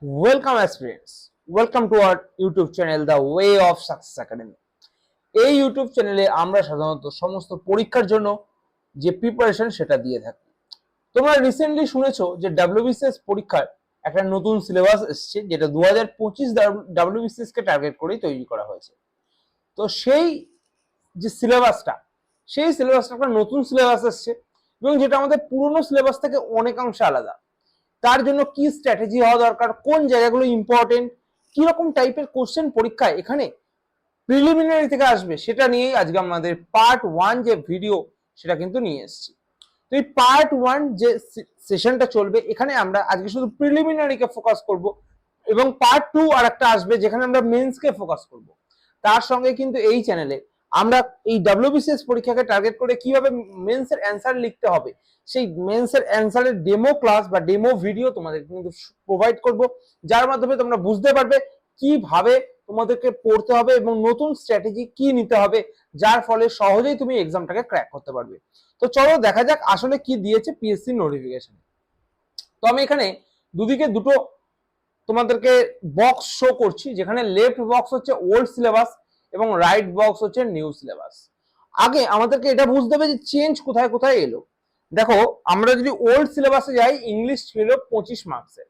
Welcome aspirants. Welcome to our YouTube channel The Way of Success Academy. এই YouTube চ্যানেলে আমরা সাধারণত সমস্ত পরীক্ষার জন্য যে প্রিপারেশন সেটা দিয়ে থাকি। তোমরা রিসেন্টলি শুনেছো যে WBCS পরীক্ষার একটা নতুন সিলেবাস এসেছে, যেটা 2025 WBCS কে টার্গেট করেই তৈরি করা হয়েছে। তো সেই যে সিলেবাসটা একটা নতুন সিলেবাস এসেছে এবং যেটা আমাদের পুরনো সিলেবাস থেকে অনেকাংশে আলাদা। তার জন্য কি স্ট্র্যাটেজি হওয়া দরকার, কোন জায়গাগুলো ইম্পর্টেন্ট, কি রকম টাইপের কোশ্চেন পরীক্ষায় এখানে প্রিলিমিনারি থেকে আসবে, সেটা নিয়েই আজকে আমাদের পার্ট 1 যে ভিডিও সেটা কিন্তু নিয়ে এসেছি। তো এই পার্ট 1 যে সেশনটা চলবে, এখানে আমরা আজকে শুধু প্রিলিমিনারিকে ফোকাস করব এবং পার্ট 2 আর একটা আসবে যেখানে আমরা মেন্সকে ফোকাস করব। তার সঙ্গে কিন্তু এই চ্যানেলে আমরা এই WBCS পরীক্ষাকে টার্গেট করে কিভাবে মেন্সের অ্যান্সার লিখতে হবে, সেই মেন্সের অ্যান্সারের ডেমো ক্লাস বা ডেমো ভিডিও তোমাদের কিন্তু প্রোভাইড করব, যার মাধ্যমে তোমরা বুঝতে পারবে কিভাবে তোমাদেরকে পড়তে হবে এবং নতুন স্ট্র্যাটেজি কি নিতে হবে, যার ফলে সহজেই তুমি এক্সামটাকে ক্র্যাক করতে পারবে। তো চলো দেখা যাক আসলে কি দিয়েছে পিএসসি নোটিফিকেশন। তো আমি এখানে দুদিকে দুটো তোমাদেরকে বক্স শো করছি, যেখানে লেফট বক্স হচ্ছে ওল্ড সিলেবাস এবং রাইট বক্স হচ্ছে নিউ সিলেবাস। আগে আমাদেরকে এটা বুঝতে হবে যে চেঞ্জ কোথায় কোথায় এলো। দেখো, আমরা যদি ওল্ড সিলেবাসে যাই, ইংলিশ ছিল 25 মার্কসের,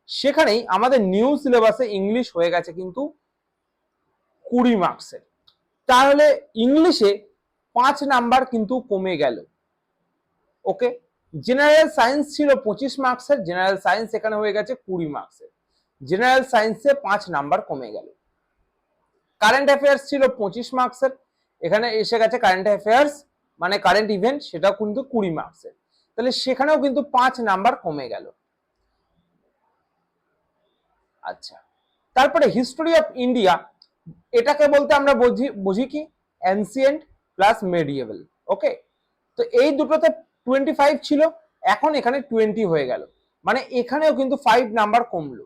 সেখানেই আমাদের নিউ সিলেবাসে ইংলিশ হয়ে গেছে কিন্তু 20 মার্কসের। তাহলে ইংলিশে 5 নাম্বার কিন্তু কমে গেল। ওকে, জেনারেল সায়েন্স ছিল 25 মার্কসের, জেনারেল সায়েন্স এখানে হয়ে গেছে 20 মার্কসের। জেনারেল সায়েন্সে 5 নাম্বার কমে গেল। কারেন্ট অ্যাফেয়ার্স ছিল 25 মার্কসের, এখানে এসে গেছে কারেন্ট অ্যাফেয়ার্স মানে কারেন্ট ইভেন্ট, সেটা কিন্তু 20 মার্কসের। তাহলে সেখানেও কিন্তু 5 নাম্বার কমে গেল। আচ্ছা, তারপরে হিস্টোরি অফ ইন্ডিয়া, এটাকে বলতে আমরা বুঝি কি অ্যানসিয়েন্ট প্লাস মেডিয়েভেল। ওকে, তো এই দুটোতে 25 ছিল, এখন এখানে 20 হয়ে গেল, মানে এখানেও কিন্তু 5 নাম্বার কমলো।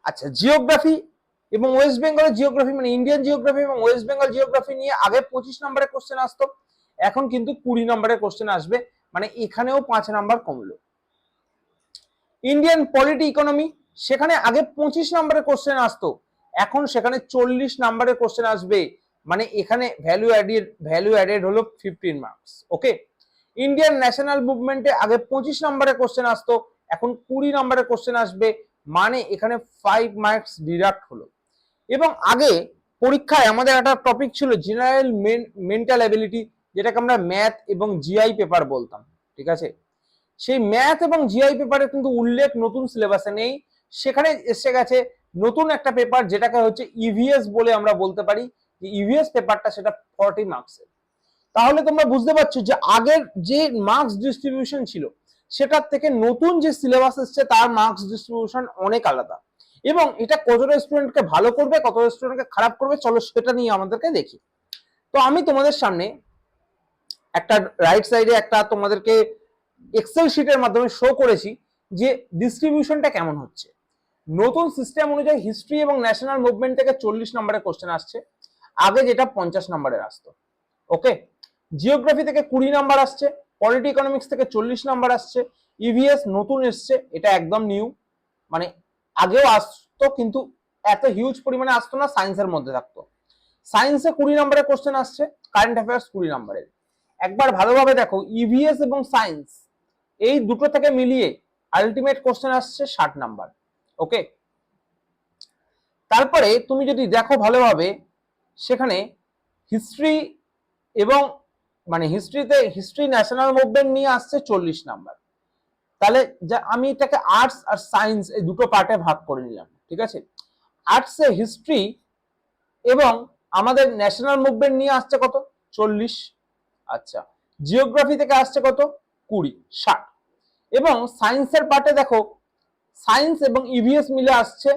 আচ্ছা, জিওগ্রাফি এবং ওয়েস্ট বেঙ্গলের জিওগ্রাফি মানে ইন্ডিয়ান জিওগ্রাফি এবং ওয়েস্ট বেঙ্গল জিওগ্রাফি নিয়ে আগে 25 নম্বরের কোশ্চেন আসতো, এখন কিন্তু 20 নম্বরের কোশ্চেন আসবে, মানে এখানেও 5 নাম্বার কমলো। ইন্ডিয়ান পলিটি ইকোনমি, সেখানে আগে 25 নম্বরের কোশ্চেন আসতো, এখন সেখানে 40 নম্বরের কোশ্চেন আসবে, মানে এখানে ভ্যালু অ্যাডেড হলো 15 মার্কস। ওকে, ইন্ডিয়ান ন্যাশনাল মুভমেন্টে আগে 25 নম্বরের কোশ্চেন আসতো, এখন 20 নম্বরের কোশ্চেন আসবে, মানে এখানে 5 মার্কস ডিডাক্ট হলো। এবং আগে পরীক্ষায় আমাদের একটা টপিক ছিল জেনারেল মেন্টাল অ্যাবিলিটি, যেটাকে আমরা ম্যাথ এবং জিআই পেপার বলতাম। ঠিক আছে, সেই ম্যাথ এবং জিআই পেপারে কিন্তু উল্লেখ নতুন সিলেবাসে নেই, সেখানে এসে গেছে নতুন একটা পেপার, যেটাকে হচ্ছে ইভিএস বলে আমরা বলতে পারি, যে ইভিএস পেপারটা সেটা 40 মার্কসের। তাহলে তোমরা বুঝতে পারছো যে আগের যে মার্কস ডিস্ট্রিবিউশন ছিল সেটার থেকে নতুন যে সিলেবাস এসছে তার মার্কস ডিস্ট্রিবিউশন অনেক আলাদা, এবং এটা কতটা স্টুডেন্টকে ভালো করবে কতটা স্টুডেন্টকে খারাপ করবে, চলো সেটা নিয়ে আমাদেরকে দেখি। তো আমি তোমাদের সামনে একটা রাইট সাইডে একটা তোমাদেরকে এক্সেল শিটের মাধ্যমে শো করেছি যে ডিস্ট্রিবিউশনটা কেমন হচ্ছে। নতুন সিস্টেম অনুযায়ী হিস্ট্রি এবং ন্যাশনাল মুভমেন্ট থেকে 40 নম্বরের কোশ্চেন আসছে, আগে যেটা 50 নম্বরের আসতো। ওকে, জিওগ্রাফি থেকে 20 নাম্বার আসছে, পলিটি ইকোনমিক্স থেকে 40 নাম্বার আসছে, ইভিএস নতুন এসছে, এটা একদম নিউ, মানে আগেও আসতো কিন্তু এত হিউজ পরিমাণে আসতো না, সায়েন্সের মধ্যে থাকতো। সায়েন্সে 20 নম্বরের কোশ্চেন আসছে, কারেন্ট অ্যাফেয়ার্স 20 নম্বরের। একবার ভালোভাবে দেখো, ইভিএস এবং সায়েন্স এই দুটো থেকে মিলিয়ে আলটিমেট কোশ্চেন আসছে 60 নাম্বার। ওকে, তারপরে তুমি যদি দেখো ভালোভাবে, সেখানে হিস্ট্রি এবং মানে হিস্ট্রি ন্যাশনাল মুভমেন্ট নিয়ে আসছে 40 নাম্বার। তাহলে আমি এটাকে আর্টস আর সায়েন্স এই দুটো পার্টে ভাগ করে নিলাম। ঠিক আছে, আর্টসে হিস্ট্রি এবং আমাদের ন্যাশনাল মুভমেন্ট নিয়ে আসছে কত, 40। আচ্ছা, জিওগ্রাফি থেকে আসছে কত, 20, 60। এবং সায়েন্সের পার্টে দেখো, সায়েন্স এবং ইভিএস মিলে আসছে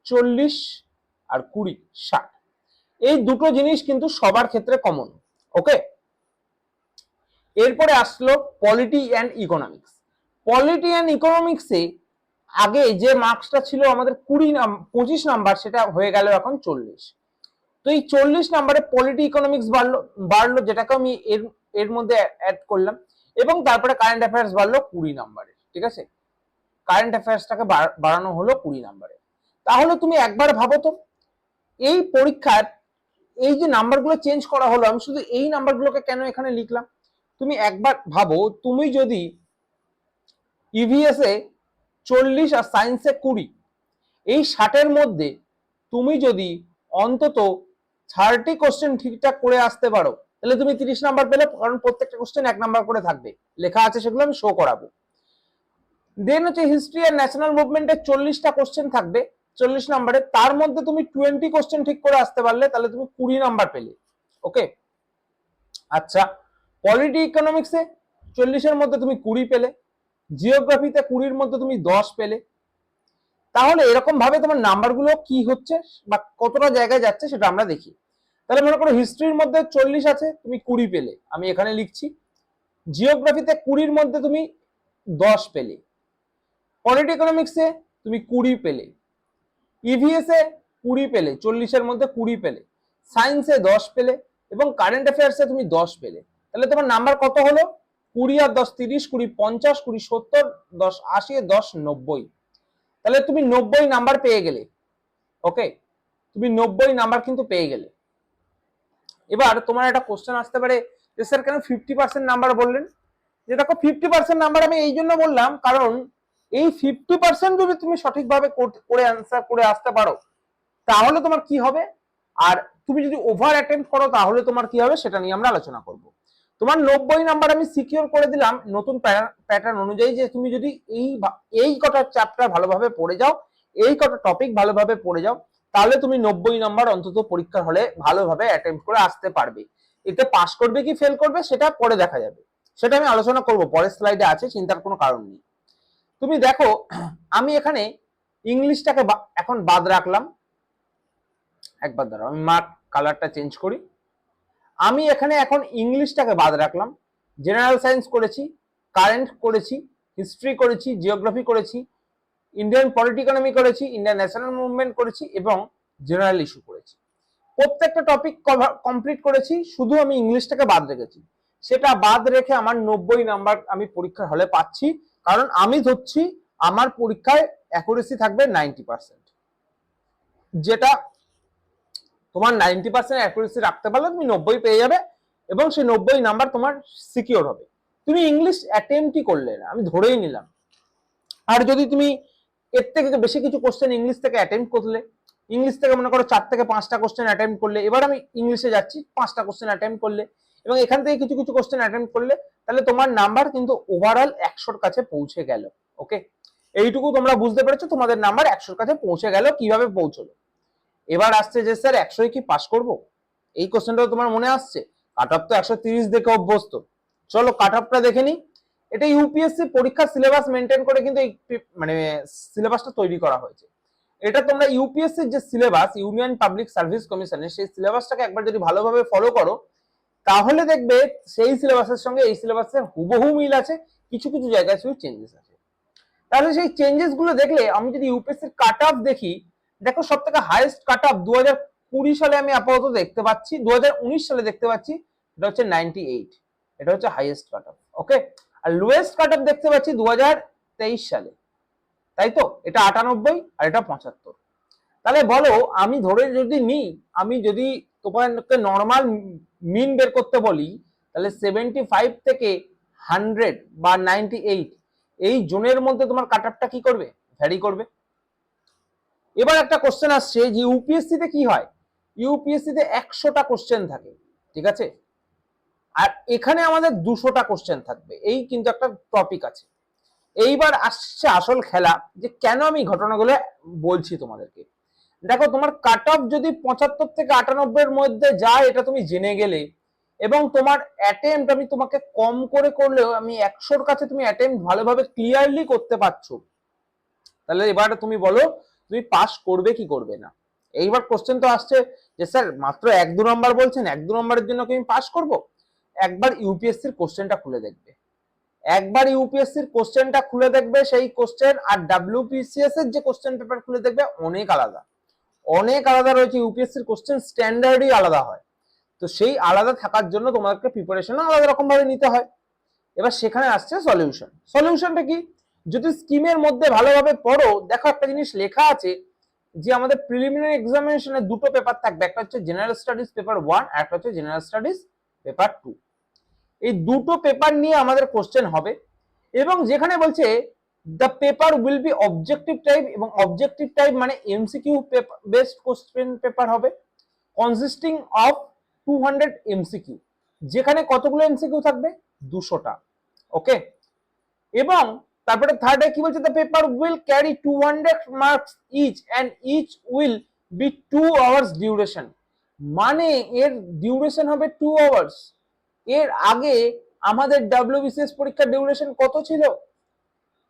40 আর 20, 60। এই দুটো জিনিস কিন্তু সবার ক্ষেত্রে কমন। ওকে, এরপরে আসলো polity and economics. Polity and ইকোনমিক্সে আগে যে মার্কসটা ছিল আমাদের 25 নাম্বার, সেটা হয়ে গেল এখন 40। তো এই 40 নাম্বারে পলিটি ইকোনমিক্স বাড়লো, যেটাকে আমি এর মধ্যে অ্যাড করলাম, এবং তারপরে কারেন্ট অ্যাফেয়ার্স বাড়লো 20 নাম্বারে। ঠিক আছে, কারেন্ট অ্যাফেয়ার্সটাকে বাড়ানো হলো 20 নাম্বারে। তাহলে তুমি একবার ভাবো তো, এই পরীক্ষার এই যে নাম্বারগুলো চেঞ্জ করা হলো, আমি শুধু এই নাম্বারগুলোকে কেন এখানে লিখলাম? তুমি একবার ভাবো, তুমি যদি ইভিএস এ 40 আর সায়েন্সে 20, এই 60-এর মধ্যে তুমি যদি অন্তত 30 কোশ্চেন ঠিকঠাক করে আসতে পারো, তাহলে তুমি 30 নাম্বার পেলে, কারণ প্রত্যেকটা কোশ্চেন 1 নাম্বার করে থাকবে, লেখা আছে, সেগুলো আমি শো করাবো। দেন হচ্ছে হিস্ট্রি আর ন্যাশনাল মুভমেন্টের 40টা কোশ্চেন থাকবে 40 নাম্বারে, তার মধ্যে তুমি 20 কোশ্চেন ঠিক করে আসতে পারলে তাহলে তুমি 20 নাম্বার পেলে। ওকে, আচ্ছা, পলিটি ইকোনমিক্সে 40-এর মধ্যে তুমি 20 পেলে, জিওগ্রাফিতে 20-এর মধ্যে তুমি 10 পেলে। তাহলে এরকম ভাবে তোমার নাম্বারগুলো কি হচ্ছে বা কতটা জায়গায় যাচ্ছে সেটা আমরা দেখি। তাহলে মনে করো হিস্ট্রির মধ্যে 40 আছে, তুমি 20 পেলে, আমি এখানে লিখছি। জিওগ্রাফিতে 20-এর মধ্যে তুমি 10 পেলে, পলিটি ইকোনমিক্সে তুমি 20 পেলে, ইভিএস এ 20 পেলে, 40-এর মধ্যে 20 পেলে, সায়েন্সে 10 পেলে এবং কারেন্ট অ্যাফেয়ার্সে তুমি 10 পেলে। তাহলে তোমার নাম্বার কত হলো? 20 আর 10 30, 20 50, 20 70, 10 80, 10 90। তাহলে তুমি 90 নাম্বার পেয়ে গেলে। ওকে, তুমি 90 নাম্বার কিন্তু পেয়ে গেলে। এবার তোমার একটা কোশ্চেন আসতে পারে যে স্যার কেন 50% নাম্বার বললেন? যে দেখো 50% নাম্বার আমি এই জন্য বললাম, কারণ এই 50% যদি তুমি সঠিকভাবে করে অ্যান্সার করে আসতে পারো তাহলে তোমার কি হবে, আর তুমি যদি ওভার অ্যাটেম্প্ট করো তাহলে তোমার কি হবে সেটা নিয়ে আমরা আলোচনা করব। তোমার 90 নাম্বার আমি সিকিউর করে দিলাম নতুন প্যাটার্ন অনুযায়ী, যে তুমি যদি এই কটা চ্যাপ্টার ভালোভাবে পড়ে যাও, এই কটা টপিক ভালোভাবে পড়ে যাও, তাহলে তুমি 90 নাম্বার অন্তত পরীক্ষার হলে ভালোভাবে অ্যাটেম্প্ট করে আসতে পারবে। এতে পাস করবে কি ফেল করবে সেটা পরে দেখা যাবে, সেটা আমি আলোচনা করব, পরের স্লাইডে আছে, চিন্তার কোনো কারণ নেই। তুমি দেখো, আমি এখানে ইংলিশটাকে এখন বাদ রাখলাম। একবার দাঁড়াও, আমি মার্ক কালারটা চেঞ্জ করি। আমি এখানে এখন ইংলিশটাকে বাদ রাখলাম। জেনারেল সায়েন্স করেছি, কারেন্ট করেছি, হিস্ট্রি করেছি, জিওগ্রাফি করেছি, ইন্ডিয়ান পলিটি ইকোনমি করেছি, ইন্ডিয়ান ন্যাশনাল মুভমেন্ট করেছি এবং জেনারেল ইস্যু করেছি। প্রত্যেকটা টপিক কমপ্লিট করেছি, শুধু আমি ইংলিশটাকে বাদ রেখেছি। সেটা বাদ রেখে আমার 90 নাম্বার আমি পরীক্ষার হলে পাচ্ছি, কারণ আমি ধরছি আমার পরীক্ষায় অ্যাকুরেসি থাকবে 90%, যেটা তোমার 90% অ্যাকুরেসি রাখতে পারলে তুমি 90 পেয়ে যাবে এবং সেই 90 নাম্বার তোমার সিকিউর হবে। তুমি ইংলিশ অ্যাটেম্পটই করলে না, আমি ধরেই নিলাম। আর যদি তুমি এর থেকে বেশি কিছু কোশ্চেন ইংলিশ থেকে অ্যাটেম্প করলে, ইংলিশ থেকে মনে করো 4 থেকে 5টা কোশ্চেন অ্যাটেম্প করলে, এবার আমি ইংলিশে যাচ্ছি, 5টা কোশ্চেন অ্যাটেম্প করলে এবং এখান থেকে কিছু কিছু কোশ্চেন অ্যাটেম্প করলে, তাহলে তোমার নাম্বার কিন্তু ওভারঅল 100-র কাছে পৌঁছে গেল। ওকে, এইটুকু তোমরা বুঝতে পেরেছো, তোমাদের নাম্বার 100-র কাছে পৌঁছে গেল। কিভাবে পৌঁছলো? এবার আসছে যে স্যার 100-এ কি পাস করব, এই কোশ্চেনটাও তোমার মনে আসছে। কাট অফ তো 130 দেখে অভ্যস্ত, চলো কাট অফটা দেখে নি। এটা ইউপিএসসি পরীক্ষার সিলেবাস মেনটেন করে কিন্তু এই মানে সিলেবাসটা তৈরি করা হয়েছে। এটা তোমরা ইউপিএসসির যে সিলেবাস, ইউনিয়ন পাবলিক সার্ভিস কমিশনের, সেই সিলেবাসটাকে একবার যদি ভালোভাবে ফলো করো তাহলে দেখবে সেই সিলেবাসের সঙ্গে এই সিলেবাসের হুবহু মিল আছে, কিছু কিছু জায়গায় শুধু চেঞ্জেস আছে। তাহলে সেই চেঞ্জেস গুলো দেখলে, আমি যদি ইউপিএসসির কাট অফ দেখি, দেখো সব থেকে হাইয়েস্ট কাট অফ 2020 সালে আমি আপাতত দেখতে পাচ্ছি, 2019 সালে দেখতে পাচ্ছি, এটা হচ্ছে 98, এটা হচ্ছে হাইয়েস্ট কাট অফ। ওকে, আর লোয়েস্ট কাট অফ দেখতে পাচ্ছি 2023 সালে, তাই তো, এটা 98 আর এটা 75। তাহলে বলো, আমি ধরে যদি নিই, আমি যদি তোমাকে নর্মাল মিন বের করতে বলি, তাহলে 75 থেকে 100 বা 98 এই জোনের মধ্যে তোমার কাট অফটা কি করবে, ভ্যারি করবে। এবার একটা কোশ্চেন আসছে যে ইউপিএসসি তে কি হয়, ইউপিএসসি তে 100টা কোশ্চেন থাকে, ঠিক আছে, আর এখানে আমাদের 200টা কোশ্চেন থাকবে, এই কিন্তু একটা টপিক আছে। এইবার আসছে আসল খেলা, যে কেন আমি ঘটনাগুলো বলছি তোমাদেরকে। দেখো, তোমার কাট অফ যদি 75 থেকে 98 এর মধ্যে যায়, এটা তুমি জেনে গেলে, এবং তোমার অ্যাটেম্পট আমি তোমাকে কম করে করলেও আমি 100-র কাছে তুমি অ্যাটেম্পট ভালোভাবে ক্লিয়ারলি করতে পারছো, তাহলে এবার তুমি বলো তুমি পাস করবে কি করবে না। এইবার কোশ্চেন তো আসছে যে স্যার মাত্র 1-2 নম্বর বলছেন, 1-2 নম্বরের জন্য কি আমি পাস করব? একবার ইউপিএসসির কোশ্চেনটা খুলে দেখবে, একবার ইউপিএসসির কোশ্চেনটা খুলে দেখবে, সেই কোশ্চেন আর ডাব্লিউবিসিএস এর যে কোশ্চেন পেপার খুলে দেখবে অনেক আলাদা, অনেক আলাদা রয়েছে। ইউপিএসসির কোশ্চেন স্ট্যান্ডার্ডই আলাদা হয়, তো সেই আলাদা থাকার জন্য তোমাদেরকে প্রিপারেশন আলাদা রকম ভাবে নিতে হয়। এবার সেখানে আসছে সলিউশন। সলিউশনটা কি? যদি স্কিমের মধ্যে ভালোভাবে পড়ো, দেখো একটা জিনিস লেখা আছে যে আমাদের প্রিলিমিনারি এক্সামিনেশনে দুটো পেপার থাকবে, একটা হচ্ছে জেনারেল স্টাডিজ পেপার 1 আর একটা হচ্ছে জেনারেল স্টাডিজ পেপার 2। এই দুটো পেপার নিয়ে আমাদের কোশ্চেন হবে, এবং যেখানে বলছে the paper will be objective type, এবং অবজেক্টিভ টাইপ মানে এমসিকিউ বেসড কোশ্চেন পেপার হবে কনসিস্টিং অফ 200 এমসিকিউ, যেখানে কতগুলো এমসিকিউ থাকবে 200টা। ওকে, এবং তারপরে থার্ডে কি বলছে, the paper will carry 200 marks each and each will be 2 hours duration, মানে এর ডিউরেশন হবে 2 আওয়ার্স। এর আগে আমাদের ডব্লিউবিসিএস পরীক্ষার ডিউরেশন কত ছিল?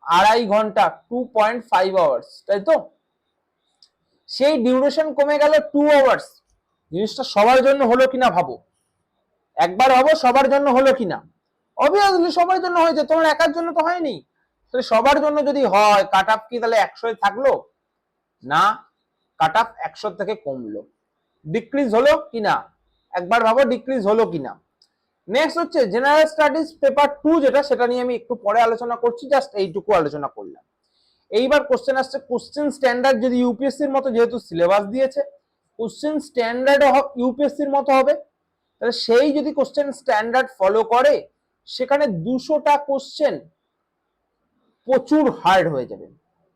2.5 ঘন্টা, 2.5 আওয়ার্স, তাই তো? সেই ডিউরেশন কমে গেল 2 আওয়ার্স। জিনিসটা সবার জন্য হলো কিনা ভাবো, একবার ভাবো সবার জন্য হলো কিনা। অবভিয়াসলি সবার জন্য হয়েছে, তোমার একার জন্য তো হয়নি। তাহলে সবার জন্য যদি হয়, কাট অফ কি তাহলে 100 থাকলো না, কাট অফ 100 থেকে কমলো, ডিক্রিজ হলো কিনা, একবার ভাবো ডিক্রিজ হলো কিনা। নেক্সট হচ্ছে জেনারেল স্টাডিজ পেপার 2, যেটা সেটা নিয়ে আমি একটু পরে আলোচনা করছি, জাস্ট এইটুকু আলোচনা করলাম। এইবার কোশ্চেন আসছে, কোশ্চেন স্ট্যান্ডার্ড যদি ইউপিএসসির মতো, যেহেতু সিলেবাস দিয়েছে কোশ্চেন স্ট্যান্ডার্ড ইউপিএসসির মতো হবে, তাহলে সেই যদি কোশ্চেন স্ট্যান্ডার্ড ফলো করে, সেখানে 200টা কোশ্চেন প্রচুর হার্ড হয়ে যাবে,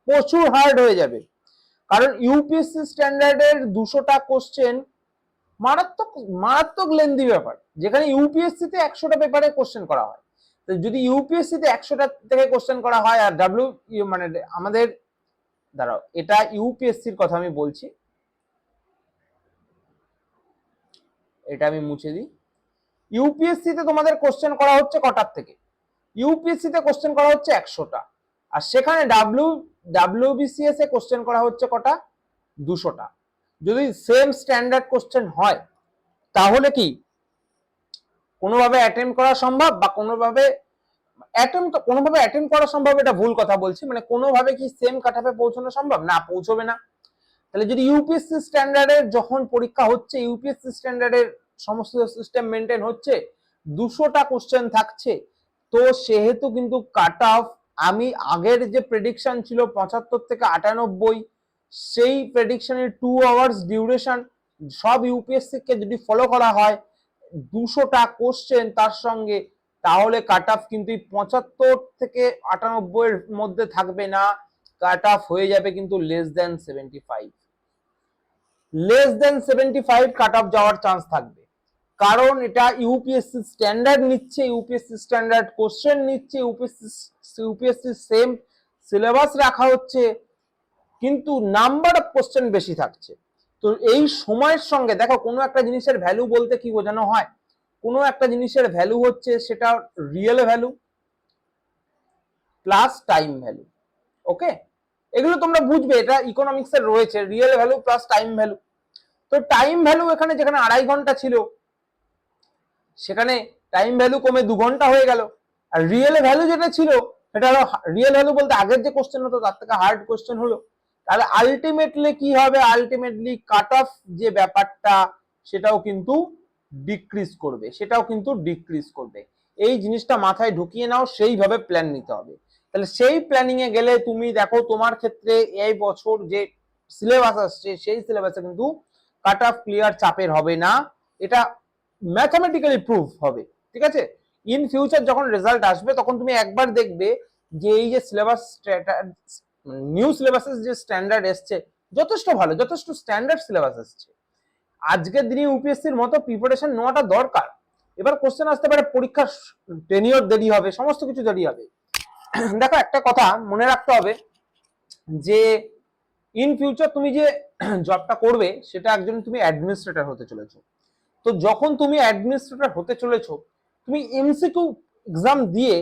প্রচুর হার্ড হয়ে যাবে। কারণ ইউপিএসসি স্ট্যান্ডার্ডের 200টা কোশ্চেন মারাত্মক মারাত্মক লেন্দি ব্যাপার, যেখানে ইউপিএসসিতে 100টা পেপারে কোশ্চেন করা হয়। তো যদি ইউপিএসসিতে 100টা থেকে কোশ্চেন করা হয়, আর মানে আমাদের, দাঁড়াও, এটা ইউপিএসসির কথা আমি বলছি, এটা আমি মুছে দিই। ইউপিএসসিতে তোমাদের কোশ্চেন করা হচ্ছে কটার থেকে? ইউপিএসসিতে কোশ্চেন করা হচ্ছে 100টা, আর সেখানে ডব্লিউবিসিএস এ কোশ্চেন করা হচ্ছে কটা? 200টা। যদি সেম স্ট্যান্ডার্ড কোশ্চেন হয়, তাহলে কি কোনোভাবে অ্যাটেম্প করা সম্ভব, বা কোনোভাবে অ্যাটেম্প করা সম্ভব, এটা ভুল কথা বলছি, মানে কোনোভাবে কি সেম কাটঅফে পৌঁছানো সম্ভব? না, পৌঁছবে না। তাহলে যদি ইউপিএসসি স্ট্যান্ডার্ডের যখন পরীক্ষা হচ্ছে, ইউপিএসসি স্ট্যান্ডার্ডের সমস্ত সিস্টেম মেনটেন হচ্ছে, 200টা কোশ্চেন থাকছে, তো সেহেতু কিন্তু কাট অফ, আমি আগের যে প্রেডিকশন ছিল 75 থেকে 98, সেই প্রেডিকশনের 2 আওয়ার্স ডিউরেশন সব ইউপিএসসি কে যদি ফলো করা হয়, 200টা কোশ্চেন তার সঙ্গে, তাহলে কাট অফ কিন্তু 75 থেকে 98 এর মধ্যে থাকবে না, কাট অফ হয়ে যাবে কিন্তু less than 75, less than 75 cut off যাওয়ার চান্স থাকবে। কারণ এটা ইউপিএসসি স্ট্যান্ডার্ড নিচ্ছে, ইউপিএসসি স্ট্যান্ডার্ড কোশ্চেন নিচ্ছে, ইউপিএসসি সেম সিলেবাস রাখা হচ্ছে, কিন্তু নাম্বার অফ কোশ্চেন বেশি থাকছে। তো এই সময়ের সঙ্গে দেখো, কোনো একটা জিনিসের ভ্যালু বলতে কি বোঝানো হয়, কোনো একটা জিনিসের ভ্যালু হচ্ছে সেটা real value plus time value. Okay, এগুলো তোমরা বুঝবে, এটা ইকোনমিক্স এর রয়েছে, real value plus time value. তো টাইম ভ্যালু এখানে যেখানে 2.5 ঘন্টা ছিল, সেখানে টাইম ভ্যালু কমে 2 ঘন্টা হয়ে গেল। আর রিয়েল ভ্যালু যেটা ছিল, সেটা হলো, রিয়েল ভ্যালু বলতে আগের যে কোশ্চেন হতো তার থেকে হার্ড কোশ্চেন হলো। তাহলে আলটিমেটলি কি হবে, আলটিমেটলি কাট অফ যে ব্যাপারটা, সেটাও কিন্তু ডিক্রিজ করবে, সেটাও কিন্তু ডিক্রিজ করবে। এই জিনিসটা মাথায় ঢুকিয়ে নাও, সেইভাবে প্ল্যান নিতে হবে। তাহলে সেই প্ল্যানিং এ গেলে তুমি দেখো, তোমার ক্ষেত্রে এই বছর যে সিলেবাস আসছে, সেই সিলেবাসে কিন্তু কাট অফ ক্লিয়ার চাপের হবে না, এটা ম্যাথমেটিক্যালি প্রুভ হবে। ঠিক আছে, ইন ফিউচার যখন রেজাল্ট আসবে, তখন তুমি একবার দেখবে যে এই যে সিলেবাস, নিউ সিলেবাসের যে স্ট্যান্ডার্ড এসছে, যথেষ্ট ভালো, যথেষ্ট স্ট্যান্ডার্ড সিলেবাস এসছে। আজকের দিনে ইউপিএসসির মতো প্রিপারেশন নেওয়াটা দরকার। এবার কোশ্চেন আসতে পারে, পরীক্ষার টেনিয়র দেরি হবে, সমস্ত কিছু দেরি হবে। দেখো, একটা কথা মনে রাখতে হবে যে ইন ফিউচার তুমি যে জবটা করবে, সেটা একজন তুমি অ্যাডমিনিস্ট্রেটর হতে চলেছো। তো যখন তুমি অ্যাডমিনিস্ট্রেটর হতে চলেছো, তুমি এমসিকিউ এক্সাম দিয়ে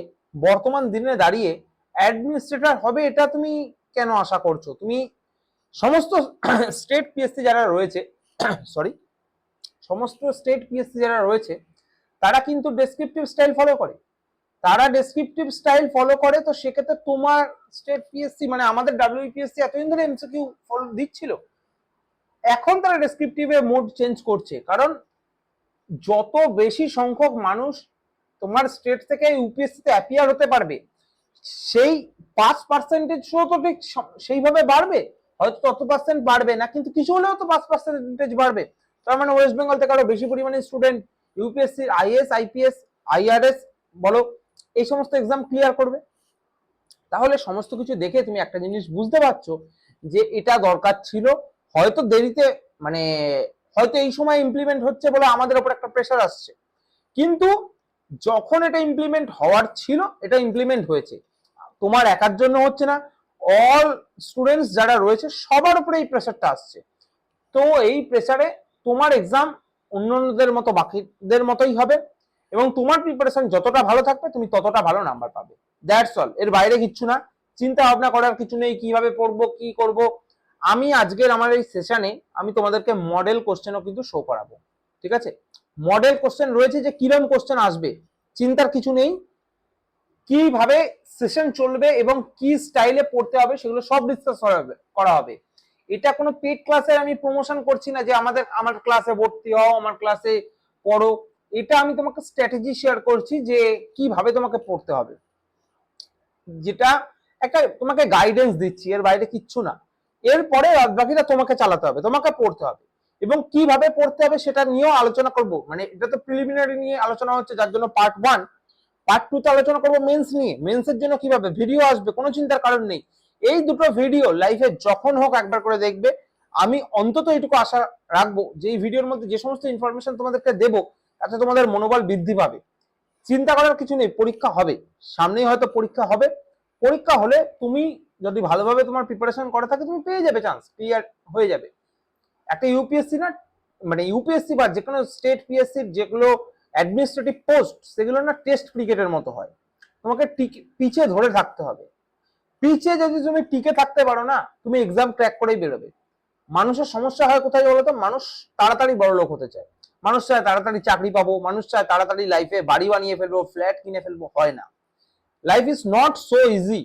বর্তমান দিনে দাঁড়িয়ে অ্যাডমিনিস্ট্রেটর হবে, এটা তুমি কেন আশা করছো? তুমি সমস্ত স্টেট পিএসসি যারা রয়েছে, সরি, সমস্ত স্টেট পিএসসি যারা রয়েছে, তারা কিন্তু ডেসক্রিপটিভ স্টাইল ফলো করে, তারা ডেসক্রিপটিভ স্টাইল ফলো করে। তো সেক্ষেত্রে তোমার স্টেট পিএসসি, মানে আমাদের ডাব্লিউপিএসসি এতদিন ধরে এমসিকিউ ফলো দিচ্ছিল, এখন তারা ডেসক্রিপটিভে মোড চেঞ্জ করছে। কারণ যত বেশি সংখ্যক মানুষ তোমার স্টেট থেকে ইউপিএসসি তে অ্যাপিয়ার হতে পারবে, সেই 5% তো ঠিক সেইভাবে বাড়বে, হয়তো তত পার্সেন্ট বাড়বে না, কিন্তু কিছু হলেও তো 5% বাড়বে। তার মানে ওয়েস্ট বেঙ্গল থেকে আরো বেশি পরিমাণে student UPSC, is, IPS, IRS বলো, এই সমস্ত এক্সাম ক্লিয়ার করবে। তাহলে সমস্ত কিছু দেখে তুমি একটা জিনিস বুঝতে পারছো যে এটা দরকার ছিল, হয়তো দেরিতে, মানে হয়তো এই সময় ইমপ্লিমেন্ট হচ্ছে বলে আমাদের উপর একটা প্রেশার আসছে, কিন্তু যখন এটা ইমপ্লিমেন্ট হওয়ার ছিল এটা ইমপ্লিমেন্ট হয়েছে। তোমার একার জন্য হচ্ছে না, অল স্টুডেন্টস যারা রয়েছে সবার উপরে এই প্রেশারটা আসছে। তো এই প্রেসারে তোমার এক্সাম অন্যদের মতো বাকিদের মতোই হবে, এবং তোমার প্রিপারেশন যতটা ভালো থাকবে তুমি ততটা ভালো নাম্বার পাবে। দ্যাটস অল, এর বাইরে কিচ্ছু না। চিন্তা ভাবনা করার কিছু নেই কিভাবে পড়বো কি করব। আমি আজকের আমার এই সেশনে আমি তোমাদেরকে মডেল কোশ্চেনও কিন্তু শো করাবো, ঠিক আছে? মডেল কোশ্চেন রয়েছে যে কিরম কোশ্চেন আসবে, চিন্তার কিছু নেই। কিভাবে সেশন চলবে এবং কি স্টাইলে পড়তে হবে সেগুলো সব ডিসকাস করা হবে। এটা কোনো পেড ক্লাসের আমি প্রমোশন করছি না যে আমার ক্লাসে ভর্তি হও, আমার ক্লাসে পড়ো। এটা আমি তোমাকে স্ট্র্যাটেজি শেয়ার করছি যে কিভাবে তোমাকে পড়তে হবে, যেটা একটা তোমাকে গাইডেন্স দিচ্ছি, এর বাইরে কিচ্ছু না। এরপরে বাকিটা তোমাকে চালাতে হবে, তোমাকে পড়তে হবে, এবং কিভাবে পড়তে হবে সেটা নিয়েও আলোচনা করব। মানে এটা তো প্রিলিমিনারি নিয়ে আলোচনা হচ্ছে, যার জন্য পার্ট 1। পার্ট 2 তে আলোচনা করবো মেন্স নিয়ে, মেন্সের জন্য কিভাবে ভিডিও আসবে, কোনো চিন্তার কারণ নেই। এই দুটো ভিডিও লাইফে যখন হোক একবার করে দেখবে। আমি অন্তত এইটুকু আশা রাখবো যে এই ভিডিওর মধ্যে যে সমস্ত ইনফরমেশন তোমাদেরকে দেবো তাতে তোমাদের মনোবল বৃদ্ধি পাবে। চিন্তা করার কিছু নেই, পরীক্ষা হবে, সামনেই হয়তো পরীক্ষা হবে। পরীক্ষা হলে তুমি যদি ভালোভাবে তোমার প্রিপারেশন করে থাকে তুমি পেয়ে যাবে, চান্স ক্লিয়ার হয়ে যাবে। একটা ইউপিএসসি না, মানে ইউপিএসসি বা যে কোনো স্টেট পিএসসির যেগুলো অ্যাডমিনিস্ট্রেটিভ পোস্ট, সেগুলো না টেস্ট ক্রিকেটের মতো হয়। তোমাকে পিছে ধরে থাকতে হবে। পিছে যদি তুমি টিকে থাকতে পারো না, তুমি এক্সাম ক্র্যাক করেই বেরোবে। মানুষের সমস্যা হয় কোথায় বলতো, মানুষ তাড়াতাড়ি বড় লোক হতে চায়, মানুষ চায় তাড়াতাড়ি চাকরি পাবো, মানুষ চায় তাড়াতাড়ি লাইফে বাড়ি বানিয়ে ফেলবো, ফ্ল্যাট কিনে ফেলবো। হয় না, life is not so easy,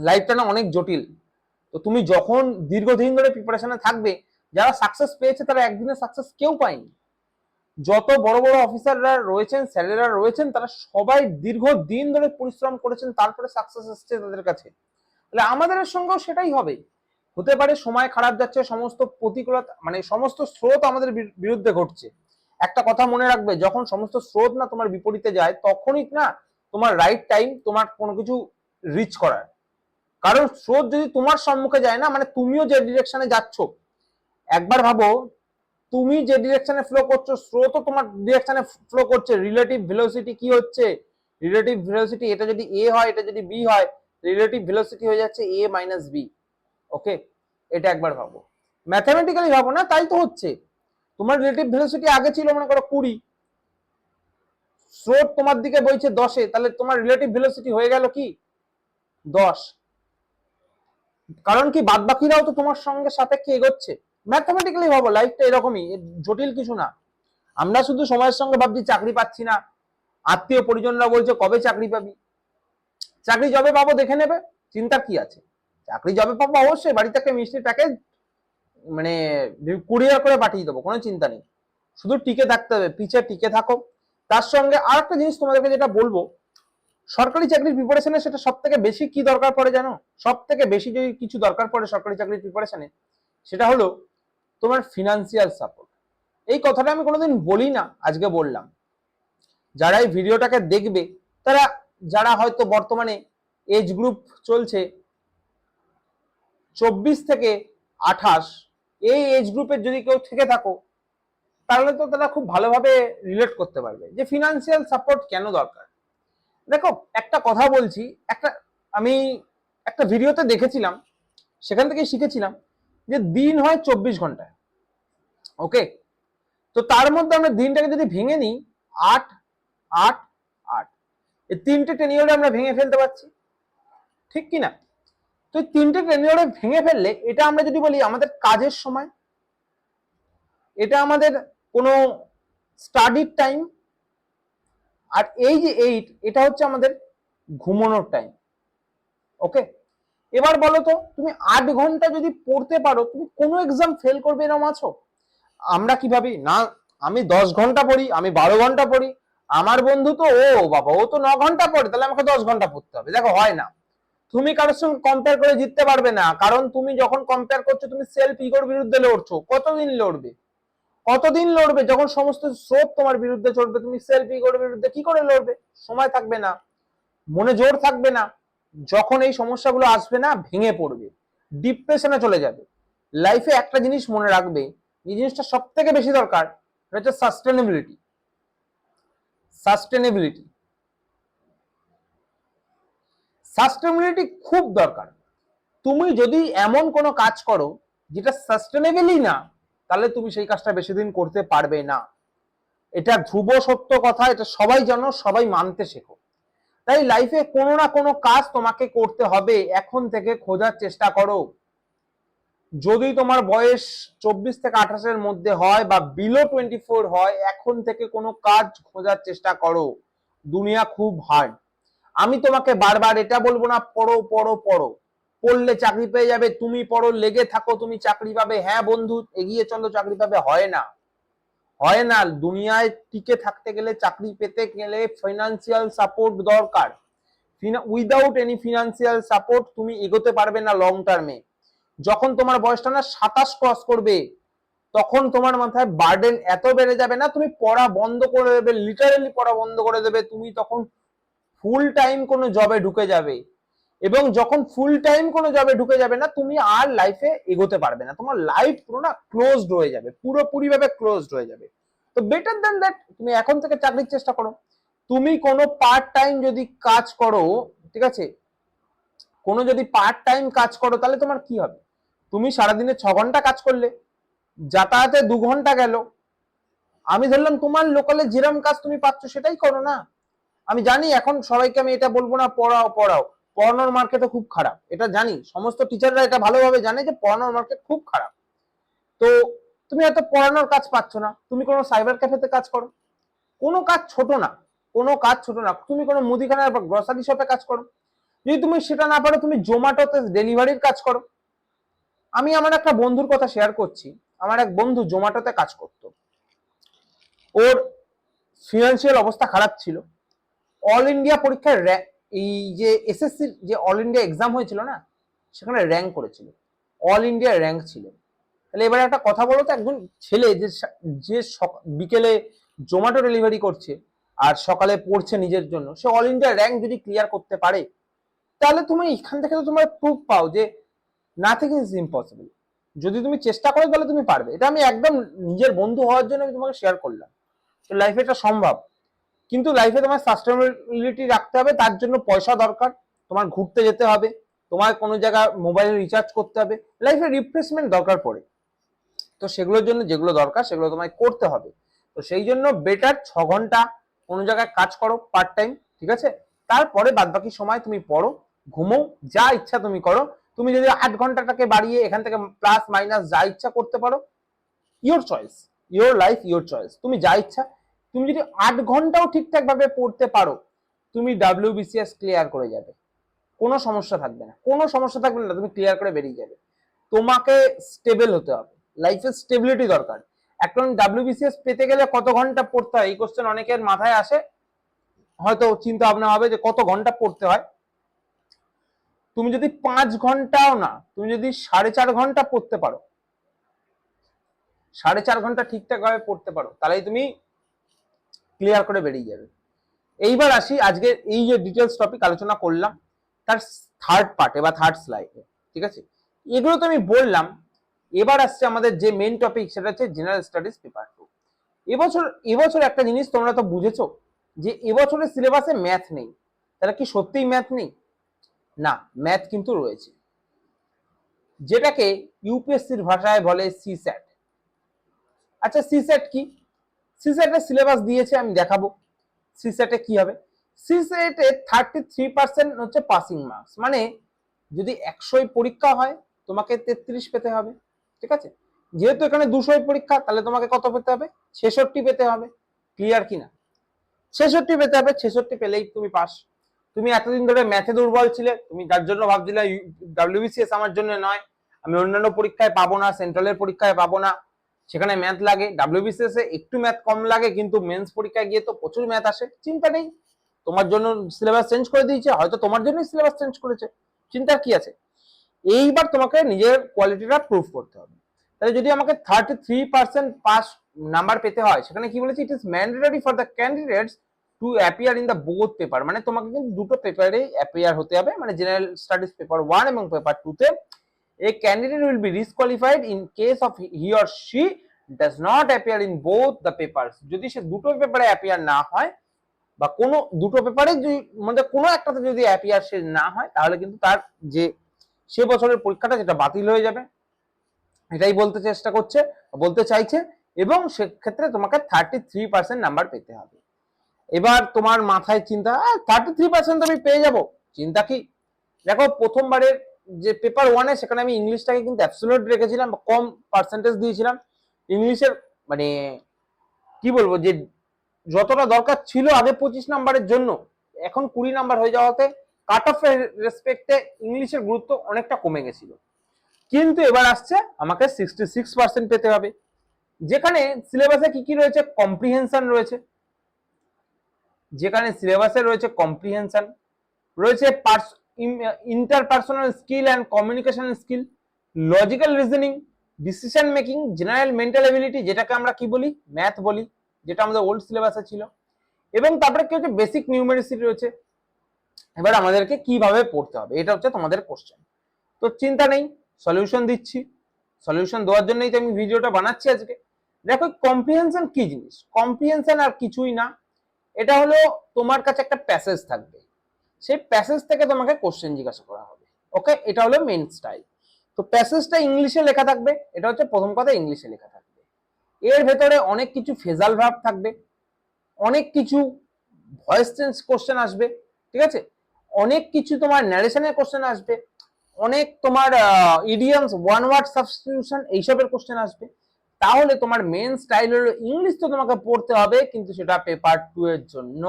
লাইফটা না অনেক জটিল। তো তুমি যখন দীর্ঘদিন ধরে প্রিপারেশনে থাকবে, যারা সাকসেস পেয়েছে তারা একদিনে সাকসেস কেউ পায়নি। যত বড় বড় অফিসাররা রয়েছেন, স্যারেরা রয়েছেন, তারা সবাই দীর্ঘদিন ধরে পরিশ্রম করেছেন, তারপরে সাকসেস এসেছে তাদের কাছে। তাহলে আমাদের সঙ্গেও সেটাই হবে। হতে পারে সময় খারাপ যাচ্ছে, সমস্ত প্রতিকূলতা, মানে সমস্ত স্রোত আমাদের বিরুদ্ধে ঘটছে। একটা কথা মনে রাখবে, যখন সমস্ত স্রোত না তোমার বিপরীতে যায়, তখনই না তোমার রাইট টাইম তোমার কোনো কিছু রিচ করার। কারণ স্রোত যদি তোমার সম্মুখে যায় না, মানে তুমিও যে ডিরেকশনে যাচ্ছ, একবার ভাবো তুমি যে ডিরেকশনে ফ্লো করছো, স্রোতও তোমার ডিরেকশনে ফ্লো করছে। রিলেটিভ ভেলোসিটি কি হচ্ছে, রিলেটিভ ভেলোসিটি, এটা যদি এ হয় এটা যদি বি হয়, রিলেটিভ ভেলোসিটি হয়ে যাচ্ছে এ মাইনাস বি। ওকে, এটা একবার ভাবো, ম্যাথামেটিক্যালি ভাবো না, তাই তো হচ্ছে। তোমার রিলেটিভ ভেলোসিটি আগে ছিল মনে করো 20, স্রোত তোমার দিকে বইছে 10-এ, তাহলে তোমার রিলেটিভ ভেলোসিটি হয়ে গেল কি 10। কারণ কি বাদ বাকিরাও তো তোমার সঙ্গে সাপেক্ষে এগোচ্ছে। ম্যাথামেটিক্যালি ভাবো, লাইফটা এরকমই, জটিল কিছু না। আমরা শুধু সময়ের সঙ্গে ভাবছি চাকরি পাচ্ছি না, আত্মীয় পরিজনরা বলছে কবে চাকরি পাবি। চাকরি যবে পাবো দেখে নেবে, চিন্তা কি আছে। চাকরি যবে পাবো অবশ্যই বাড়ি থেকে মিষ্টির প্যাকেজ মানে কুরিয়ার করে পাঠিয়ে দেবো, কোনো চিন্তা নেই। শুধু টিকে থাকতে হবে, পিছে টিকে থাকো। তার সঙ্গে আর একটা জিনিস তোমাদেরকে যেটা বলবো, সরকারি চাকরির প্রিপারেশনে সেটা সব থেকে বেশি কি দরকার পড়ে জানো? সব থেকে বেশি যদি কিছু দরকার পড়ে সরকারি চাকরির প্রিপারেশনে, সেটা হলো তোমার ফিনান্সিয়াল সাপোর্ট। এই কথাটা আমি কোনোদিন বলি না, আজকে বললাম। যারা এই ভিডিওটাকে দেখবে, তারা যারা হয়তো বর্তমানে এজ গ্রুপ চলছে 24 থেকে 28, এই এজ গ্রুপের যদি কেউ থেকে থাকো, তাহলে তো তারা খুব ভালোভাবে রিলেট করতে পারবে যে ফিনান্সিয়াল সাপোর্ট কেন দরকার। দেখো একটা কথা বলছি, আমি একটা ভিডিওতে দেখেছিলাম, সেখান থেকে শিখেছিলাম যে দিন হয় 24 ঘন্টায়। ওকে, তো তার মধ্যে আমরা দিনটাকে যদি ভেঙে নিই 8, 8, 8, এই 3টে টেনিওরে আমরা ভেঙে ফেলতে পারছি, ঠিক কিনা? তো এই 3টে টেনিওরে ভেঙে ফেললে, এটা আমরা যদি বলি আমাদের কাজের সময়, এটা আমাদের কোনো স্টাডির টাইম, আর এই যে 8, এটা হচ্ছে আমাদের ঘুমানোর টাইম। ওকে, এবার বলো তো তুমি 8 ঘন্টা যদি পড়তে পারো, তুমি কোনো এক্সাম ফেল করবে এরকম আছো? আমরা কি ভাবি না, আমি 10 ঘন্টা পড়ি, আমি 12 ঘন্টা পড়ি, আমার বন্ধু তো বাবা ও তো 9 ঘন্টা পড়ে, তাহলে আমাকে 10 ঘন্টা পড়তে হবে। দেখো হয় না, তুমি কারোর সঙ্গে কম্পেয়ার করে জিততে পারবে না। কারণ তুমি যখন কম্পেয়ার করছো তুমি সেলফ ইগোর বিরুদ্ধে লড়ছো। কতদিন লড়বে, কতদিন লড়বে? যখন সমস্ত স্রোত তোমার বিরুদ্ধে চলবে তুমি সেলফ ইগোর বিরুদ্ধে কি করে লড়বে? সময় থাকবে না, মনে জোর থাকবে না। যখন এই সমস্যাগুলো আসবে না, ভেঙে পড়বে, ডিপ্রেশনে চলে যাবে। লাইফে একটা জিনিস মনে রাখবে, এই জিনিসটা সব থেকে বেশি দরকার, এটা হচ্ছে সাস্টেনেবিলিটি। সাস্টেনেবিলিটি সাস্টেনেবিলিটি খুব দরকার। তুমি যদি এমন কোনো কাজ করো যেটা সাস্টেনেবলই না, তাহলে তুমি সেই কাজটা বেশি দিন করতে পারবে না। এটা ধ্রুব সত্য কথা, এটা সবাই জানো, সবাই মানতে শেখো। তাই লাইফে কোনো না কোনো কাজ তোমাকে করতে হবে, এখন থেকে খোঁজার চেষ্টা করো। যদি তোমার বয়স 24 থেকে 28-এর মধ্যে হয় বা বিলো 24 হয়, এখন থেকে কোনো কাজ খোঁজার চেষ্টা করো। দুনিয়া খুব হার্ড। আমি তোমাকে বারবার এটা বলবো না পড়ো পড়ো পড়ো, পড়লে চাকরি পেয়ে যাবে, তুমি পড়ো, লেগে থাকো, তুমি চাকরি পাবে। হ্যাঁ বন্ধু, এগিয়ে চলো, চাকরি পাবে। হয় না, হয় না। দুনিয়ায় টিকে থাকতে গেলে, চাকরি পেতে গেলে ফাইন্যান্সিয়াল সাপোর্ট দরকার। উইদাউট এনি ফিনান্সিয়াল সাপোর্ট তুমি এগোতে পারবে না লং টার্মে। যখন তোমার বয়সটা না 27 ক্রস করবে, তখন তোমার মাথায় বার্ডেন এত বেড়ে যাবে না, তুমি পড়া বন্ধ করে দেবে, লিটারালি পড়া বন্ধ করে দেবে। তুমি তখন ফুল টাইম কোনো জবে ঢুকে যাবে, এবং যখন ফুল টাইম কোনো জবে ঢুকে যাবে না, তুমি আর লাইফে এগোতে পারবে না। তোমার লাইফ পুরো না ক্লোজড হয়ে যাবে, পুরোপুরি ভাবে ক্লোজড হয়ে যাবে। তো বেটার দ্যান দ্যাট তুমি এখন থেকে চাকরির চেষ্টা করো। তুমি কোনো পার্ট টাইম যদি কাজ করো, ঠিক আছে, কোনো যদি পার্ট টাইম কাজ করো, তাহলে তোমার কি হবে? তুমি সারাদিনে 6 ঘন্টা কাজ করলে, যাতায়াতে 2 ঘন্টা গেল। আমি ধরলাম তোমার লোকালে যেরকম কাজ তুমি পাচ্ছ সেটাই করো না। আমি জানি এখন সবাইকে আমি এটা বলবো না পড়াও পড়াও, পড়ানোর মার্কেটও খুব খারাপ, এটা জানি। সমস্ত টিচাররা এটা ভালোভাবে জানে যে পড়ানোর মার্কেট খুব খারাপ। তো তুমি এত পড়ানোর কাজ পাচ্ছ না, তুমি কোনো সাইবার ক্যাফেতে কাজ করো। কোনো কাজ ছোট না, কোনো কাজ ছোট না। তুমি কোনো মুদিখানার বা গ্রসারি শপে কাজ করো। যদি তুমি সেটা না পারো, তুমি জোম্যাটোতে ডেলিভারির কাজ করো। আমি আমার একটা বন্ধুর কথা শেয়ার করছি। আমার এক বন্ধু জোম্যাটোতে কাজ করতো। ওর ফিনান্সিয়াল অবস্থা খারাপ ছিল। অল ইন্ডিয়া পরীক্ষার এই যে এসএসসি যে অল ইন্ডিয়া এক্সাম হয়েছিল না, সেখানে র্যাঙ্ক করেছিল, অল ইন্ডিয়া র্যাঙ্ক ছিল। তাহলে এবারে একটা কথা বলো তো, একজন ছেলে যে যে বিকেলে জোম্যাটো ডেলিভারি করছে আর সকালে পড়ছে নিজের জন্য, সে অল ইন্ডিয়া র্যাঙ্ক যদি ক্লিয়ার করতে পারে, তাহলে তুমি এখান থেকে তো তোমার প্রুফ পাও যে নাথিং ইজ ইম্পসিবল। যদি তুমি চেষ্টা করো তাহলে তুমি পারবে। এটা আমি একদম নিজের বন্ধু হওয়ার জন্য আমি তোমাকে শেয়ার করলাম। তো লাইফে এটা সম্ভব, কিন্তু লাইফে তোমার সাস্টেনেবিলিটি রাখতে হবে। তার জন্য পয়সা দরকার, তোমার ঘুরতে যেতে হবে, তোমার কোনো জায়গায় মোবাইল রিচার্জ করতে হবে, লাইফে রিফ্রেশমেন্ট দরকার পড়ে। তো সেগুলোর জন্য যেগুলো দরকার সেগুলো তোমায় করতে হবে। তো সেই জন্য বেটার 6 ঘন্টা কোনো জায়গায় কাজ করো পার্ট টাইম, ঠিক আছে? তারপরে বাদ বাকি সময় তুমি পড়ো, ঘুমো, যা ইচ্ছা তুমি করো। তুমি যদি 8 ঘন্টাটাকে বাড়িয়ে এখান থেকে প্লাস মাইনাস যা ইচ্ছা করতে পারো, your choice, your life your choice, তুমি যা ইচ্ছা। তুমি যদি 8 ঘন্টাও ঠিকঠাক ভাবে পড়তে পারো, তুমি WBCS ক্লিয়ার করে যাবে, কোনো সমস্যা থাকবে না, কোনো সমস্যা থাকবে না, তুমি ক্লিয়ার করে বেরিয়ে যাবে। তোমাকে স্টেবল হতে হবে, লাইফে স্টেবিলিটি দরকার। এখন WBCS পেতে গেলে কত ঘন্টা পড়তে হয়, এই কোশ্চেন অনেকের মাথায় আসে, হয়তো চিন্তা ভাবনা হবে যে কত ঘন্টা পড়তে হয়। তুমি যদি 5 ঘন্টাও না, তুমি যদি 4.5 ঘন্টা পড়তে পারো, 4.5 ঘন্টা ঠিকঠাক ভাবে পড়তে পারো, তাহলেই তুমি ক্লিয়ার করে বেরিয়ে যাবে। এইবার আসি আজকে এই যে ডিটেলস টপিক আলোচনা করলাম, তার থার্ড পার্টে বা থার্ড স্লাইডে, ঠিক আছে? এগুলো তো আমি বললাম। এবার আসছে আমাদের যে মেইন টপিক, সেটা হচ্ছে জেনারেল স্টাডিজ পেপার 2। এবছর একটা জিনিস তোমরা তো বুঝেছো যে এবছরের সিলেবাসে ম্যাথ নেই। তাহলে কি সত্যিই ম্যাথ নেই? না, ম্যাথ কিন্তু রয়েছে, যেটাকে ইউপিএসসির ভাষায় বলে সিস্যাট। আচ্ছা সিস্যাট কি? সিস্যাটের সিলেবাস দিয়েছে, আমি দেখাবো সিস্যাটে কি হবে। সিস্যাটে 33% হচ্ছে পাসিং মার্কস, মানে যদি 100 পরীক্ষা হয় তোমাকে 33 পেতে হবে, ঠিক আছে? যেহেতু এখানে 200 পরীক্ষা, তাহলে তোমাকে কত পেতে হবে? 66 পেতে হবে। ক্লিয়ার কিনা? 66 পেতে হবে, 66 পেলেই তুমি পাস। তুমি এতদিন ধরে ম্যাথে দুর্বল ছিলে, তুমি যার জন্য ভাবছিলে WBCS আমার জন্য নয়, আমি অন্যান্য পরীক্ষায় পাবো না, সেন্ট্রালের পরীক্ষায় পাবো না, সেখানে ম্যাথ লাগে, ডাব্লিউবিসিএস এ একটু ম্যাথ কম লাগে, কিন্তু মেন্স পরীক্ষায় গিয়ে তো প্রচুর ম্যাথ আসে। চিন্তা নেই, তোমার জন্য সিলেবাস চেঞ্জ করে দিয়েছে, হয়তো তোমার জন্যই সিলেবাস চেঞ্জ করেছে, চিন্তার কি আছে। এইবার তোমাকে নিজের কোয়ালিটিটা প্রুভ করতে হবে। তাহলে যদি আমাকে 33% পাস নাম্বার পেতে হয়, সেখানে কি বলেছে, it is mandatory for the candidates to appear in the both paper, মানে তোমাকে কিন্তু দুটো পেপারে অ্যাপিয়ার হতে হবে, মানে জেনারেল স্টাডিজ পেপার 1 এবং পেপার 2 তে। A candidate will be disqualified in case of he or she does not appear in both the papers, যদি সে দুটো পেপারে অ্যাপিয়ার না হয় বা কোনো দুটো পেপারে মধ্যে কোনো একটাতে যদি অ্যাপিয়ার সে না হয়, তাহলে কিন্তু তার যে সে বছরের পরীক্ষাটা যেটা বাতিল হয়ে যাবে, এটাই বলতে চেষ্টা করছে, বলতে চাইছে। এবং সেক্ষেত্রে তোমাকে 33% নাম্বার পেতে হবে। এবার তোমার মাথায় চিন্তা, 33% আমি পেয়ে যাব, চিন্তা কি। দেখো প্রথমবারের যে পেপার 1-এ সেখানে আমি ইংলিশটাকে কিন্তু অ্যাবসলিউট রেখেছিলাম, কম পার্সেন্টেজ দিয়েছিলাম ইংলিশের, মানে কি বলবো, যে যতটা দরকার ছিল আগে 25 নাম্বারের জন্য, এখন 20 নাম্বার হয়ে যাওয়াতে কাট অফ এর রেসপেক্টে ইংলিশের গুরুত্ব অনেকটা কমে গেছিল। কিন্তু এবার আসছে আমাকে 66% পেতে হবে, যেখানে সিলেবাসে কি কি রয়েছে, কম্প্রিহেনশন রয়েছে, যেখানে সিলেবাসে রয়েছে কম্প্রিহেনশন রয়েছে, interpersonal skill and communication skill, logical reasoning, decision making, general mental ability, যেটাকে আমরা কি বলি, ম্যাথ বলি, যেটা আমাদের ওল্ড সিলেবাসে ছিল, এবং তারপরে কি হচ্ছে, বেসিক নিউমেরিসি রয়েছে। এবার আমাদেরকে কিভাবে পড়তে হবে, এটা হচ্ছে তোমাদের কোশ্চেন। তো চিন্তা নেই, সলিউশন দিচ্ছি, সলিউশন দেওয়ার জন্যই তো আমি ভিডিওটা বানাচ্ছি আজকে। দেখো কম্প্রিহেনশন কি জিনিস, কম্প্রিহেনশন আর কিছুই না, এটা হলো তোমার কাছে একটা প্যাসেজ থাকবে, সেই প্যাসেজ থেকে তোমাকে কোশ্চেন জিজ্ঞাসা করা হবে। ওকে, এটা হলো মেইন স্টাইল। তো প্যাসেজটা ইংলিশে লেখা থাকবে, এটা হচ্ছে প্রথম কথা, ইংলিশে লেখা থাকবে। এর ভেতরে অনেক কিছু ফেজাল ভার্ব থাকবে, অনেক কিছু ভয়েস চেঞ্জ কোশ্চেন আসবে, ঠিক আছে, অনেক কিছু তোমার ন্যারেশনের কোশ্চেন আসবে, অনেক তোমার ইডিয়ামস, ওয়ান ওয়ার্ড সাবস্টিটিউশন, এইসবের কোশ্চেন আসবে। তাহলে তোমার মেন স্টাইল হলো ইংলিশ তো তোমাকে পড়তে হবে, কিন্তু সেটা পেপার 2 এর জন্য,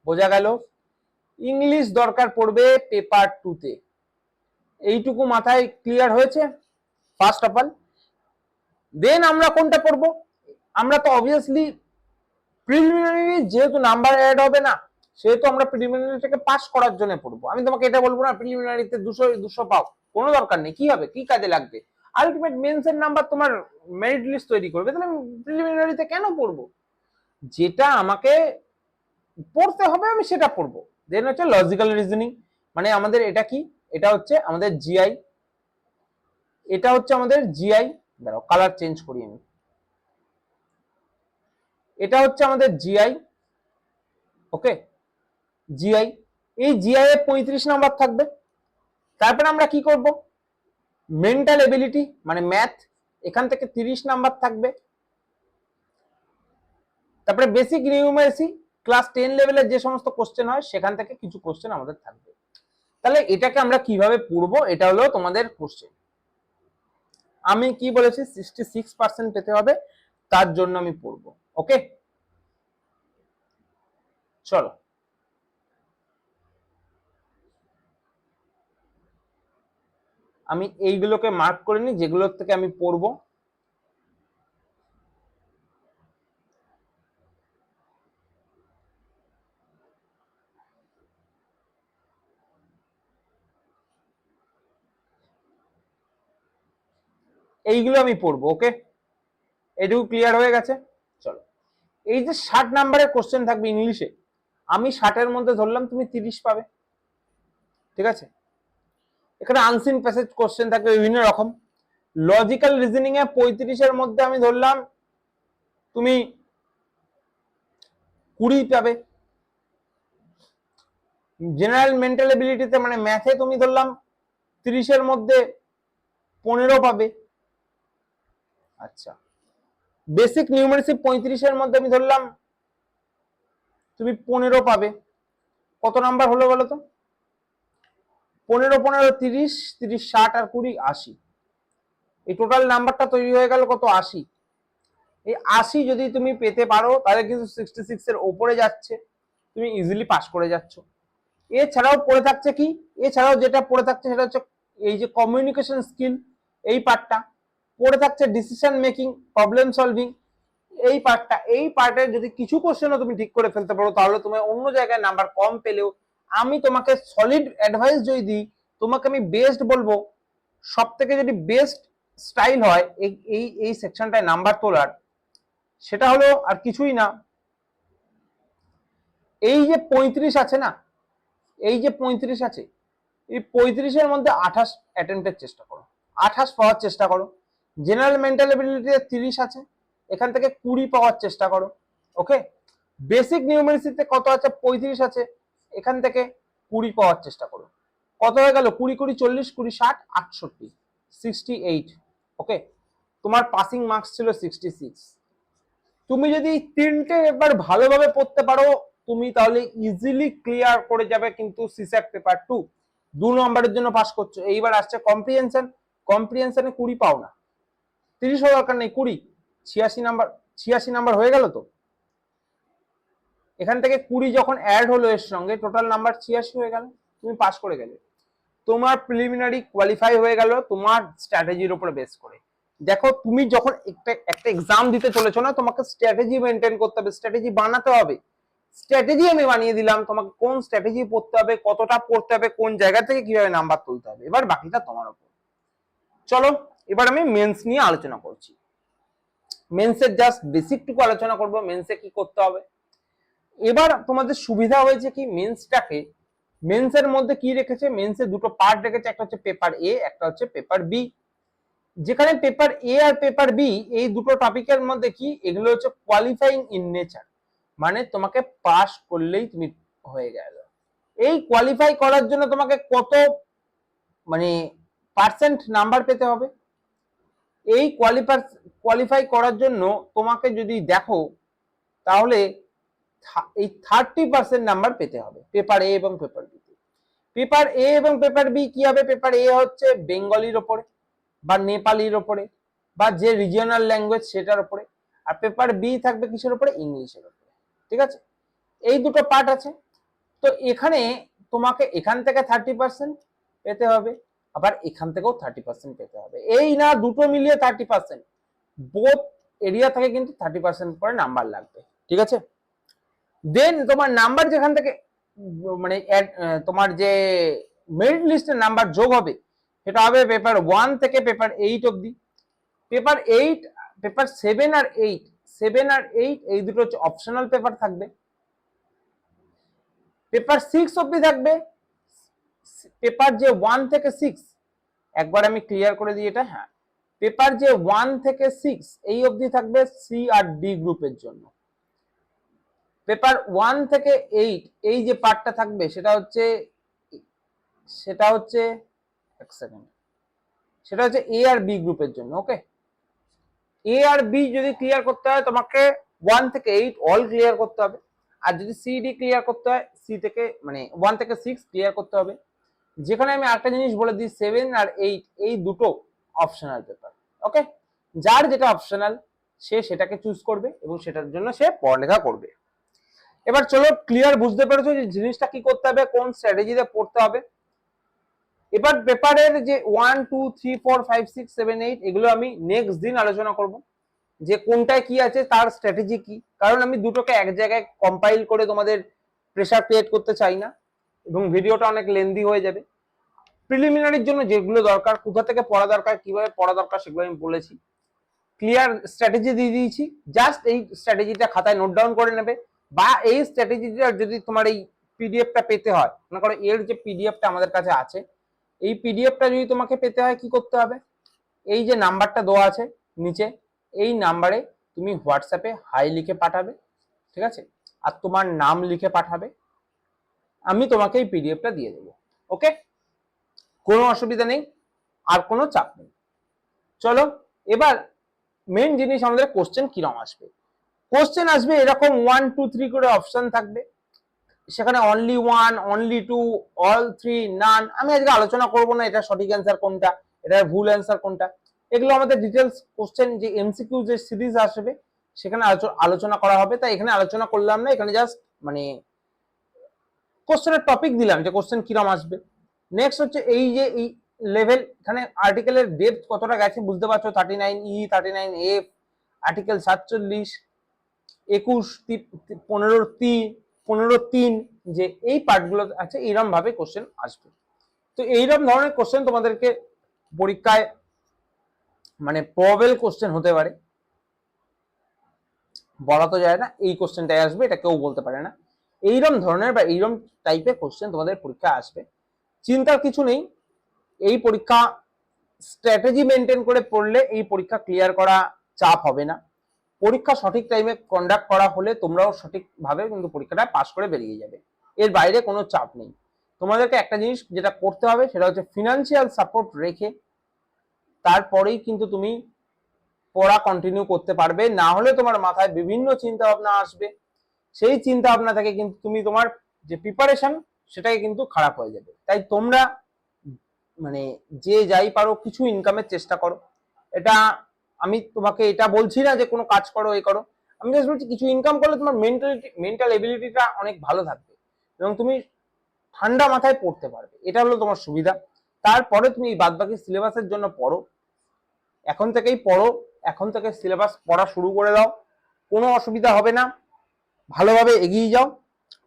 বোঝা গেল। ইংলিশ দরকার পড়বে পেপার 2 তে, এইটুকু মাথায় ক্লিয়ার হয়েছে ফার্স্ট অফ অল। দেন আমরা কোনটা পড়বো, আমরা তো অবভিয়াসলি প্রিলিমিনারি, যেহেতু নাম্বার অ্যাড হবে না, সেহেতু আমরা প্রিলিমিনারিটাকে পাস করার জন্য পড়বো। আমি তোমাকে এটা বলবো না প্রিলিমিনারিতে 200 পাও, কোনো দরকার নেই, কি হবে, কি কাজে লাগবে, আলটিমেট মেন্সের নাম্বার তোমার মেরিট লিস্ট তৈরি করবে, তাহলে আমি প্রিলিমিনারিতে কেন পড়বো, যেটা আমাকে পড়তে হবে আমি সেটা পড়বো। দেন হচ্ছে লজিক্যাল রিজনিং, মানে আমাদের এটা কি, এটা হচ্ছে আমাদের জিআই, এটা হচ্ছে আমাদের জিআই, দাঁড়াও কালার চেঞ্জ করি আমি, এটা হচ্ছে আমাদের জিআই। ওকে, জিআই, এই জিআই এ 35 নাম্বার থাকবে। তারপরে আমরা কি করব, মেন্টাল এবিলিটি মানে ম্যাথ, এখান থেকে 30 নাম্বার থাকবে। তারপরে বেসিক নিউমেরিসি, ক্লাস 10 লেভেলের যে সমস্ত কোশ্চেন হয় সেখান থেকে কিছু কোশ্চেন আমাদের থাকবে। তাহলে এটাকে আমরা কিভাবে পড়বো, এটা হলো তোমাদের কোশ্চেন। আমি কি বলেছি, 66% পেতে হবে, তার জন্য আমি পড়বো। ওকে, চলো আমি এইগুলোকে মার্ক করে নিই, যেগুলোর থেকে আমি পড়বো। এইগুলো আমি পড়বো। ওকে, এটুকু ক্লিয়ার হয়ে গেছে। চলো, এই যে 60 নাম্বারের কোশ্চেন থাকবে ইংলিশে, আমি 60-এর মধ্যে ধরলাম তুমি 30 পাবে, ঠিক আছে। এখানে আনসিন প্যাসেজ কোশ্চেন থাকবে বিভিন্ন রকম। লজিক্যাল রিজনিং এ 35-এর মধ্যে আমি ধরলাম তুমি 20 পাবে। জেনারেল মেন্টাল এবিলিটিতে মানে ম্যাথে তুমি ধরলাম 30-এর মধ্যে 15 পাবে। আচ্ছা, বেসিক নিউমেরিসি 35-এর মধ্যে আমি ধরলাম তুমি 15 পাবে। কত নাম্বার হলো বলো তো, 15 15 30, 30 60 আর 20 80, এই টোটাল নাম্বারটা তৈরি হয়ে গেল কত, 80। এই 80 যদি তুমি পেতে পারো তাহলে কিন্তু 66 এর উপরে যাচ্ছে, তুমি ইজিলি পাস করে যাচ্ছ। এছাড়াও পড়ে থাকছে কি, এছাড়াও যেটা পড়ে থাকছে সেটা হচ্ছে এই যে কমিউনিকেশন স্কিল, এই পার্টটা, পড়ে থাকছে ডিসিশন মেকিং, প্রবলেম সলভিং, এই পার্টে যদি কিছু কোশ্চেনও তুমি ঠিক করে ফেলতে পারো তাহলে তুমি অন্য জায়গায় নাম্বার কম পেলেও আমি তোমাকে সলিড অ্যাডভাইস যদি দিই, তোমাকে আমি বেস্ট বলবো, সব থেকে যদি বেস্ট স্টাইল হয় এই সেকশনটায় নাম্বার তোলার, সেটা হলো আর কিছুই না, এই যে 35 আছে না, এই যে 35 আছে, এই 35-এর মধ্যে 28 অ্যাটেম্পটের চেষ্টা করো, 28 পাওয়ার চেষ্টা করো। জেনারেল মেন্টাল এবিলিটিতে 30 আছে, এখান থেকে 20 পাওয়ার চেষ্টা করো। ওকে, বেসিক নিউমেরিসিতে কত আছে? 35 আছে, এখান থেকে 20 পাওয়ার চেষ্টা করো। কত হয়ে গেল? 20 20 40 20 60 68 68। ওকে, তোমার পাসিং মার্কস ছিল 66। তুমি যদি তিনটে এবার ভালোভাবে পড়তে পারো তুমি তাহলে ইজিলি ক্লিয়ার করে যাবে কিন্তু সিস্যাট পেপার 2 নম্বরের জন্য পাস করছো। এইবার আসছে কম্প্রিহেনশন, কম্প্রিহেনশনে 20 পাও না, 30 হওয়ার দরকার নেই, 20, 86 নাম্বার হয়ে গেল তো। এখান থেকে 20 যখন অ্যাড হলো এর সঙ্গে টোটাল নাম্বার 86 হয়ে গেল, তুমি পাস করে গেলে। তোমার প্রিলিমিনারি কোয়ালিফাই হয়ে গেল তোমার স্ট্র্যাটেজির উপরে বেস করে। দেখো তুমি যখন একটা এক্সাম দিতে চলেছো না, তোমাকে স্ট্র্যাটেজি মেনটেন করতে হবে, স্ট্র্যাটেজি বানাতে হবে। স্ট্র্যাটেজি আমি বানিয়ে দিলাম, তোমাকে কোন স্ট্র্যাটেজি পড়তে হবে, কতটা পড়তে হবে, কোন জায়গা থেকে কিভাবে নাম্বার তুলতে হবে, এবার বাকিটা তোমার উপর। চলো এবার আমি মেন্স নিয়ে আলোচনা করছি। মেন্সের জাস্ট বেসিকটুকু আলোচনা করব, মেন্সে কি করতে হবে। এবার তোমাদের সুবিধা হয়েছে কি, মেন্সের মধ্যে কি রেখেছে, মেন্সে দুটো পার্ট রেখেছে, একটা হচ্ছে পেপার এ, একটা হচ্ছে পেপার বি। যেখানে পেপার এ আর পেপার বি এই দুটো টপিকের মধ্যে কি, এগুলো হচ্ছে কোয়ালিফাইং ইন নেচার, মানে তোমাকে পাস করলেই তুমি হয়ে গেল। এই কোয়ালিফাই করার জন্য তোমাকে কত মানে পার্সেন্ট নাম্বার পেতে হবে, এই কোয়ালিফাই করার জন্য তোমাকে যদি দেখো তাহলে এই 30% নাম্বার পেতে হবে পেপার এ এবং পেপার বি। পেপার এ এবং পেপার বি কি হবে, পেপার এ হচ্ছে বেঙ্গলির ওপরে বা নেপালির ওপরে বা যে রিজিওনাল ল্যাঙ্গুয়েজ সেটার উপরে, আর পেপার বি থাকবে কিসের উপরে, ইংলিশের উপরে। ঠিক আছে, এই দুটো পার্ট আছে। তো এখানে তোমাকে এখান থেকে 30% পেতে হবে, আবার এখান থেকেও 30% পেতে হবে, এই না দুটো মিলিয়ে 30%, বোথ এরিয়া থেকে কিন্তু 30% করে নাম্বার লাগবে। ঠিক আছে, দেন তোমার নাম্বার যেখান থেকে মানে তোমার যে মেরিট লিস্টের নাম্বার যোগ হবে সেটা হবে পেপার 1 থেকে পেপার 8 অবধি। পেপার 8, পেপার 7 আর 8 এই দুটো হচ্ছে অপশনাল পেপার থাকবে। পেপার 6 অবধি থাকবে, পেপার যে 1 থেকে 6, একবার আমি ক্লিয়ার করে দিই এটা, হ্যাঁ, পেপার যে 1 থেকে 6 এই অবধি থাকবে সি আর ডি গ্রুপের জন্য। পেপার 1 থেকে 8 এই যে পার্টটা থাকবে সেটা হচ্ছে এক সেকেন্ড, সেটা হচ্ছে এ আর বি গ্রুপের জন্য। ওকে, এ আর বি যদি ক্লিয়ার করতে হয় তোমাকে 1 থেকে 8 অল ক্লিয়ার করতে হবে, আর যদি সি ডি ক্লিয়ার করতে হয় সি থেকে মানে 1 থেকে 6 ক্লিয়ার করতে হবে। যেখানে আমি একটা জিনিস বলে দিই, 7 আর 8 এই দুটো অপশনাল পেপার। ওকে, যার যেটা অপশনাল সে সেটাকে চুজ করবে এবং সেটার জন্য সে পড়ালেখা করবে। এবার চলো ক্লিয়ার বুঝতে পেরেছো যে জিনিসটা কি করতে হবে, কোন স্ট্র্যাটেজিতে পড়তে হবে। এবার পেপারের যে 1 2 3 4 5 6 7 8 এগুলো আমি নেক্সট দিন আলোচনা করব, যে কোনটায় কি আছে তার স্ট্র্যাটেজি কি, কারণ আমি দুটোকে এক জায়গায় কম্পাইল করে তোমাদের প্রেসার ক্রিয়েট করতে চাই না এবং ভিডিওটা অনেক লেন্দি হয়ে যাবে। প্রিলিমিনারির জন্য যেগুলো দরকার, কোথা থেকে পড়া দরকার, কিভাবে পড়া দরকার, সেগুলো আমি বলেছি, ক্লিয়ার স্ট্র্যাটেজি দিয়ে দিয়েছি। জাস্ট এই স্ট্র্যাটেজিটা খাতায় নোট ডাউন করে নেবে, বা এই স্ট্র্যাটেজিটা যদি তোমার এই পিডিএফটা পেতে হয়, মনে করো এর যে পিডিএফটা আমাদের কাছে আছে, এই পিডিএফটা যদি তোমাকে পেতে হয় কি করতে হবে, এই যে নাম্বারটা দেওয়া আছে নিচে, এই নাম্বারে তুমি হোয়াটসঅ্যাপে হাই লিখে পাঠাবে। ঠিক আছে, আর তোমার নাম লিখে পাঠাবে, আমি তোমাকে এই পিডিএফটা দিয়ে দেবো। ওকে, কোনো অসুবিধা নেই, আর কোনো চাপ নেই। চলো এবার মেন জিনিস, আমাদের কোশ্চেন কিরকম আসবে। কোশ্চেন আসবে এরকম 1 2 3 করে অপশন থাকবে, সেখানে অনলি 1, অনলি 2, অল 3, নান। আমি আজকে আলোচনা করব না এটা সঠিক অ্যান্সার কোনটা, এটার ভুল অ্যান্সার কোনটা, এগুলো আমাদের ডিটেলস কোশ্চেন যে এমসিকিউ যে সিরিজ আসবে সেখানে আলোচনা করা হবে, তাই এখানে আলোচনা করলাম না, এখানে জাস্ট মানে কোশ্চেনের টপিক দিলাম যে কোশ্চেন কিরকম আসবে। নেক্সট হচ্ছে এই যে এই লেভেল, এখানে আর্টিকেলের ডেপথ কতটা গেছে বুঝতে পারছো, 39E 39F, আর্টিকেল 47, 21, 15, 15(3) যে এই পার্টগুলো আছে, এইরকম ভাবে কোশ্চেন আসবে। তো এইরকম ধরনের কোশ্চেন তোমাদেরকে পরীক্ষায় মানে প্রবেবল কোশ্চেন হতে পারে, বলা তো যায় না এই কোশ্চেনটাই আসবে, এটা কেউ বলতে পারে না। এইরকম ধরনের বা এইরকম টাইপের কোশ্চেন তোমাদের পরীক্ষায় আসবে, চিন্তার কিছু নেই। এই পরীক্ষা স্ট্র্যাটেজি মেনটেন করে পড়লে এই পরীক্ষা ক্লিয়ার করা চাপ হবে না। পরীক্ষা সঠিক টাইমে কন্ডাক্ট করা হলে তোমরাও সঠিকভাবে কিন্তু পরীক্ষাটা পাস করে বেরিয়ে যাবে, এর বাইরে কোনো চাপ নেই। তোমাদেরকে একটা জিনিস যেটা করতে হবে সেটা হচ্ছে ফিনান্সিয়াল সাপোর্ট রেখে তারপরেই কিন্তু তুমি পড়া কন্টিনিউ করতে পারবে, না হলে তোমার মাথায় বিভিন্ন চিন্তা ভাবনা আসবে, সেই চিন্তা ভাবনা থেকে কিন্তু তুমি তোমার যে প্রিপারেশন সেটাই কিন্তু খারাপ হয়ে যাবে। তাই তোমরা মানে যে যাই পারো কিছু ইনকামের চেষ্টা করো। এটা আমি তোমাকে এটা বলছি না যে কোনো কাজ করো এ করো, আমি জাস্ট বলছি কিছু ইনকাম করলে তোমার মেন্টাল এবিলিটিটা অনেক ভালো থাকবে এবং তুমি ঠান্ডা মাথায় পড়তে পারবে, এটা হলো তোমার সুবিধা। তারপরে তুমি বাদ বাকি সিলেবাসের জন্য পড়ো, এখন থেকেই পড়ো, এখন থেকে সিলেবাস পড়া শুরু করে দাও, কোনো অসুবিধা হবে না, ভালোভাবে এগিয়ে যাও,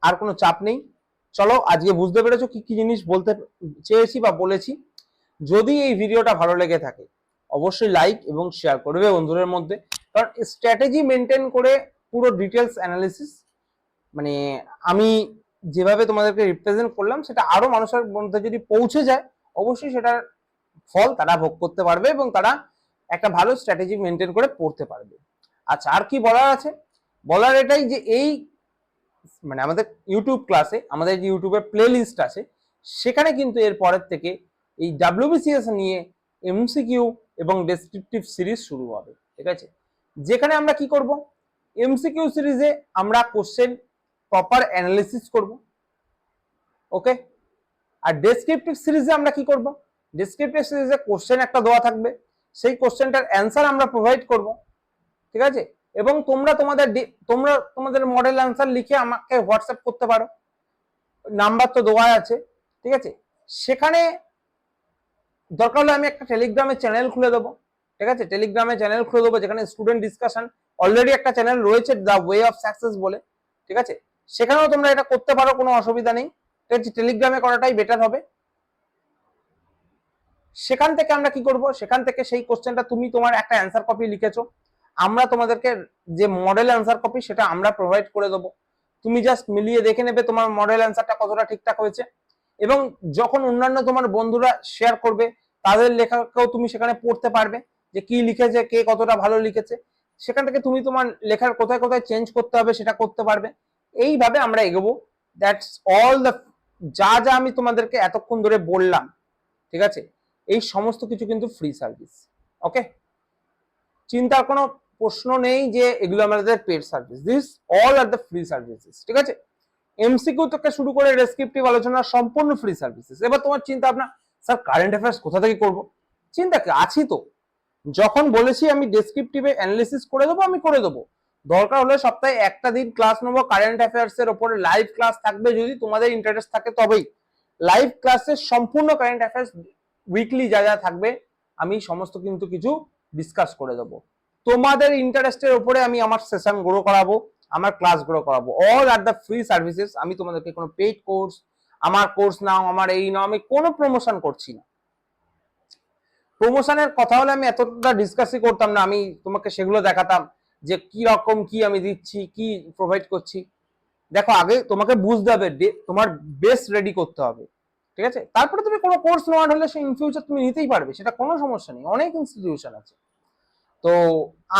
আর কোনো চাপ নেই। চলো, আজকে বুঝতে পেরেছো কি কি জিনিস বলতে চেয়েছি বা বলেছি। যদি এই ভিডিওটা ভালো লেগে থাকে অবশ্যই লাইক এবং শেয়ার করবে বন্ধুদের মধ্যে, কারণ স্ট্র্যাটেজি মেনটেন করে পুরো ডিটেলস অ্যানালিসিস মানে আমি যেভাবে তোমাদেরকে রিপ্রেজেন্ট করলাম সেটা আরো মানুষের মধ্যে যদি পৌঁছে যায় অবশ্যই সেটার ফল তারা ভোগ করতে পারবে এবং তারা একটা ভালো স্ট্র্যাটেজি মেনটেন করে পড়তে পারবে। আচ্ছা, আর কি বলার আছে? বলার এটাই যে এই মানে আমাদের ইউটিউব ক্লাসে, আমাদের যে ইউটিউবের প্লে লিস্ট আছে সেখানে কিন্তু এর পরের থেকে এই WBCS নিয়ে এমসিকিউ এবং ডেসক্রিপটিভ সিরিজ শুরু হবে, ঠিক আছে? যেখানে আমরা কি করব, এমসিকিউ সিরিজে আমরা কোশ্চেন প্রপার অ্যানালিসিস করব, ওকে? আর ডেসক্রিপটিভ সিরিজে আমরা কি করব, ডেসক্রিপটিভ সিরিজে কোশ্চেন একটা দেওয়া থাকবে, সেই কোশ্চেনটার অ্যান্সার আমরা প্রোভাইড করব, ঠিক আছে? এবং তোমরা তোমাদের মডেল অ্যান্সার লিখে আমাকে হোয়াটসঅ্যাপ করতে পারো, নাম্বার তো দেওয়া আছে, ঠিক আছে? সেখানে দরকার হলে আমি একটা টেলিগ্রামে চ্যানেল খুলে দেবো, ঠিক আছে? টেলিগ্রামে চ্যানেল খুলে দেবো যেখানে স্টুডেন্ট ডিসকাশন, অলরেডি একটা চ্যানেল রয়েছে দ্য ওয়ে অফ সাকসেস বলে, ঠিক আছে? সেখানেও তোমরা এটা করতে পারো, কোনো অসুবিধা নেই, ঠিক আছে? টেলিগ্রামে করাটাই বেটার হবে। সেখান থেকে আমরা কি করব, সেখান থেকে সেই কোশ্চেনটা তুমি তোমার একটা অ্যান্সার কপি লিখেছো, আমরা তোমাদেরকে যে মডেল অ্যান্সার কপি সেটা আমরা প্রোভাইড করে দেবো, তুমি জাস্ট মিলিয়ে দেখে নেবে তোমার মডেল অ্যান্সারটা কতটা ঠিকঠাক হয়েছে। এবং যখন অন্যান্য তোমার বন্ধুরা শেয়ার করবে তাদের লেখাকেও তুমি সেখানে পড়তে পারবে যে কি লিখেছে, কে কতটা ভালো লিখেছে, সেখান থেকে তুমি তোমার লেখার কোথায় কোথায় চেঞ্জ করতে হবে সেটা করতে পারবে। এইভাবে আমরা এগোবো। দ্যাটস অল দ্য যা যা আমি তোমাদেরকে এতক্ষণ ধরে বললাম, ঠিক আছে? এই সমস্ত কিছু কিন্তু ফ্রি সার্ভিস, ওকে? চিন্তার কোনো প্রশ্ন নেই যে এগুলো আমাদের paid service, this all are the free services, ঠিক আছে? এমসিকিউ থেকে শুরু করে ডেসক্রিপটিভ আলোচনা সম্পূর্ণ ফ্রি সার্ভিসেস। এবার তোমার চিন্তা ভাবনা, স্যার কারেন্ট অ্যাফেয়ার্স কোথা থেকে করব? চিন্তা কি আছি তো, যখন বলেছি আমি ডেসক্রিপটিভে অ্যানালিসিস করে দেবো আমি করে দেবো, দরকার হলে সপ্তাহে একটা দিন ক্লাস নেবো কারেন্ট অ্যাফেয়ার্স এর উপরে, লাইভ ক্লাস থাকবে যদি তোমাদের ইন্টারেস্ট থাকে তবেই। লাইভ ক্লাসে সম্পূর্ণ কারেন্ট অ্যাফেয়ার্স উইকলি যা যা থাকবে আমি সমস্ত কিন্তু কিছু ডিসকাস করে দেবো, তোমাদের ইন্টারেস্টের উপরে আমি আমার সেশন গ্রো করাবো, আমার ক্লাস গ্রো করাবো, all are the free services. আমি তোমাদেরকে কোনো পেইড কোর্স, আমার কোর্স নাও, আমার এই নাও, আমি কোনো প্রমোশন করছি না। প্রমোশনের কথা হলে আমি এতটা ডিসকাসই করতাম না, আমি তোমাকে সেগুলো দেখাতাম যে কি রকম কি আমি দিচ্ছি, কি প্রোভাইড করছি। দেখো, আগে তোমাকে বুঝতে হবে, তোমার বেস রেডি করতে হবে, ঠিক আছে? তারপরে তুমি কোনো কোর্স নেওয়ার হলে সে ইন ফিউচার তুমি নিতেই পারবে, সেটা কোনো সমস্যা নেই, অনেক ইনস্টিটিউশন আছে। তো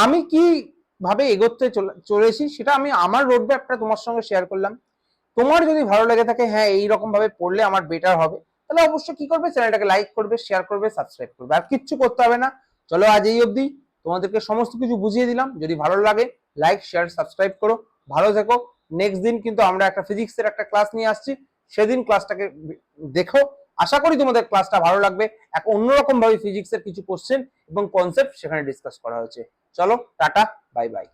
আমি কি ভাবে এগোতে চলেছি সেটা আমি আমার রোড ম্যাপটা তোমার সঙ্গে শেয়ার করলাম। তোমার যদি ভালো লেগে থাকে, হ্যাঁ এইরকম ভাবে পড়লে আমার বেটার হবে, তাহলে অবশ্যই কি করবে, চ্যানেলটাকে লাইক করবে, শেয়ার করবে, সাবস্ক্রাইব করবে, আর কিচ্ছু করতে হবে না। চলো আজ এই অবধি, তোমাদেরকে সমস্ত কিছু বুঝিয়ে দিলাম। যদি ভালো লাগে লাইক শেয়ার সাবস্ক্রাইব করো, ভালো থেকো। নেক্সট দিন কিন্তু আমরা একটা ফিজিক্সের একটা ক্লাস নিয়ে আসছি, সেদিন ক্লাসটাকে দেখো, আশা করি তোমাদের ক্লাসটা ভালো লাগবে। এক অন্যরকম ভাবে ফিজিক্সের কিছু কোশ্চেন এবং কনসেপ্ট সেখানে ডিসকাস করা হয়েছে। চলো টাটা, বাই বাই।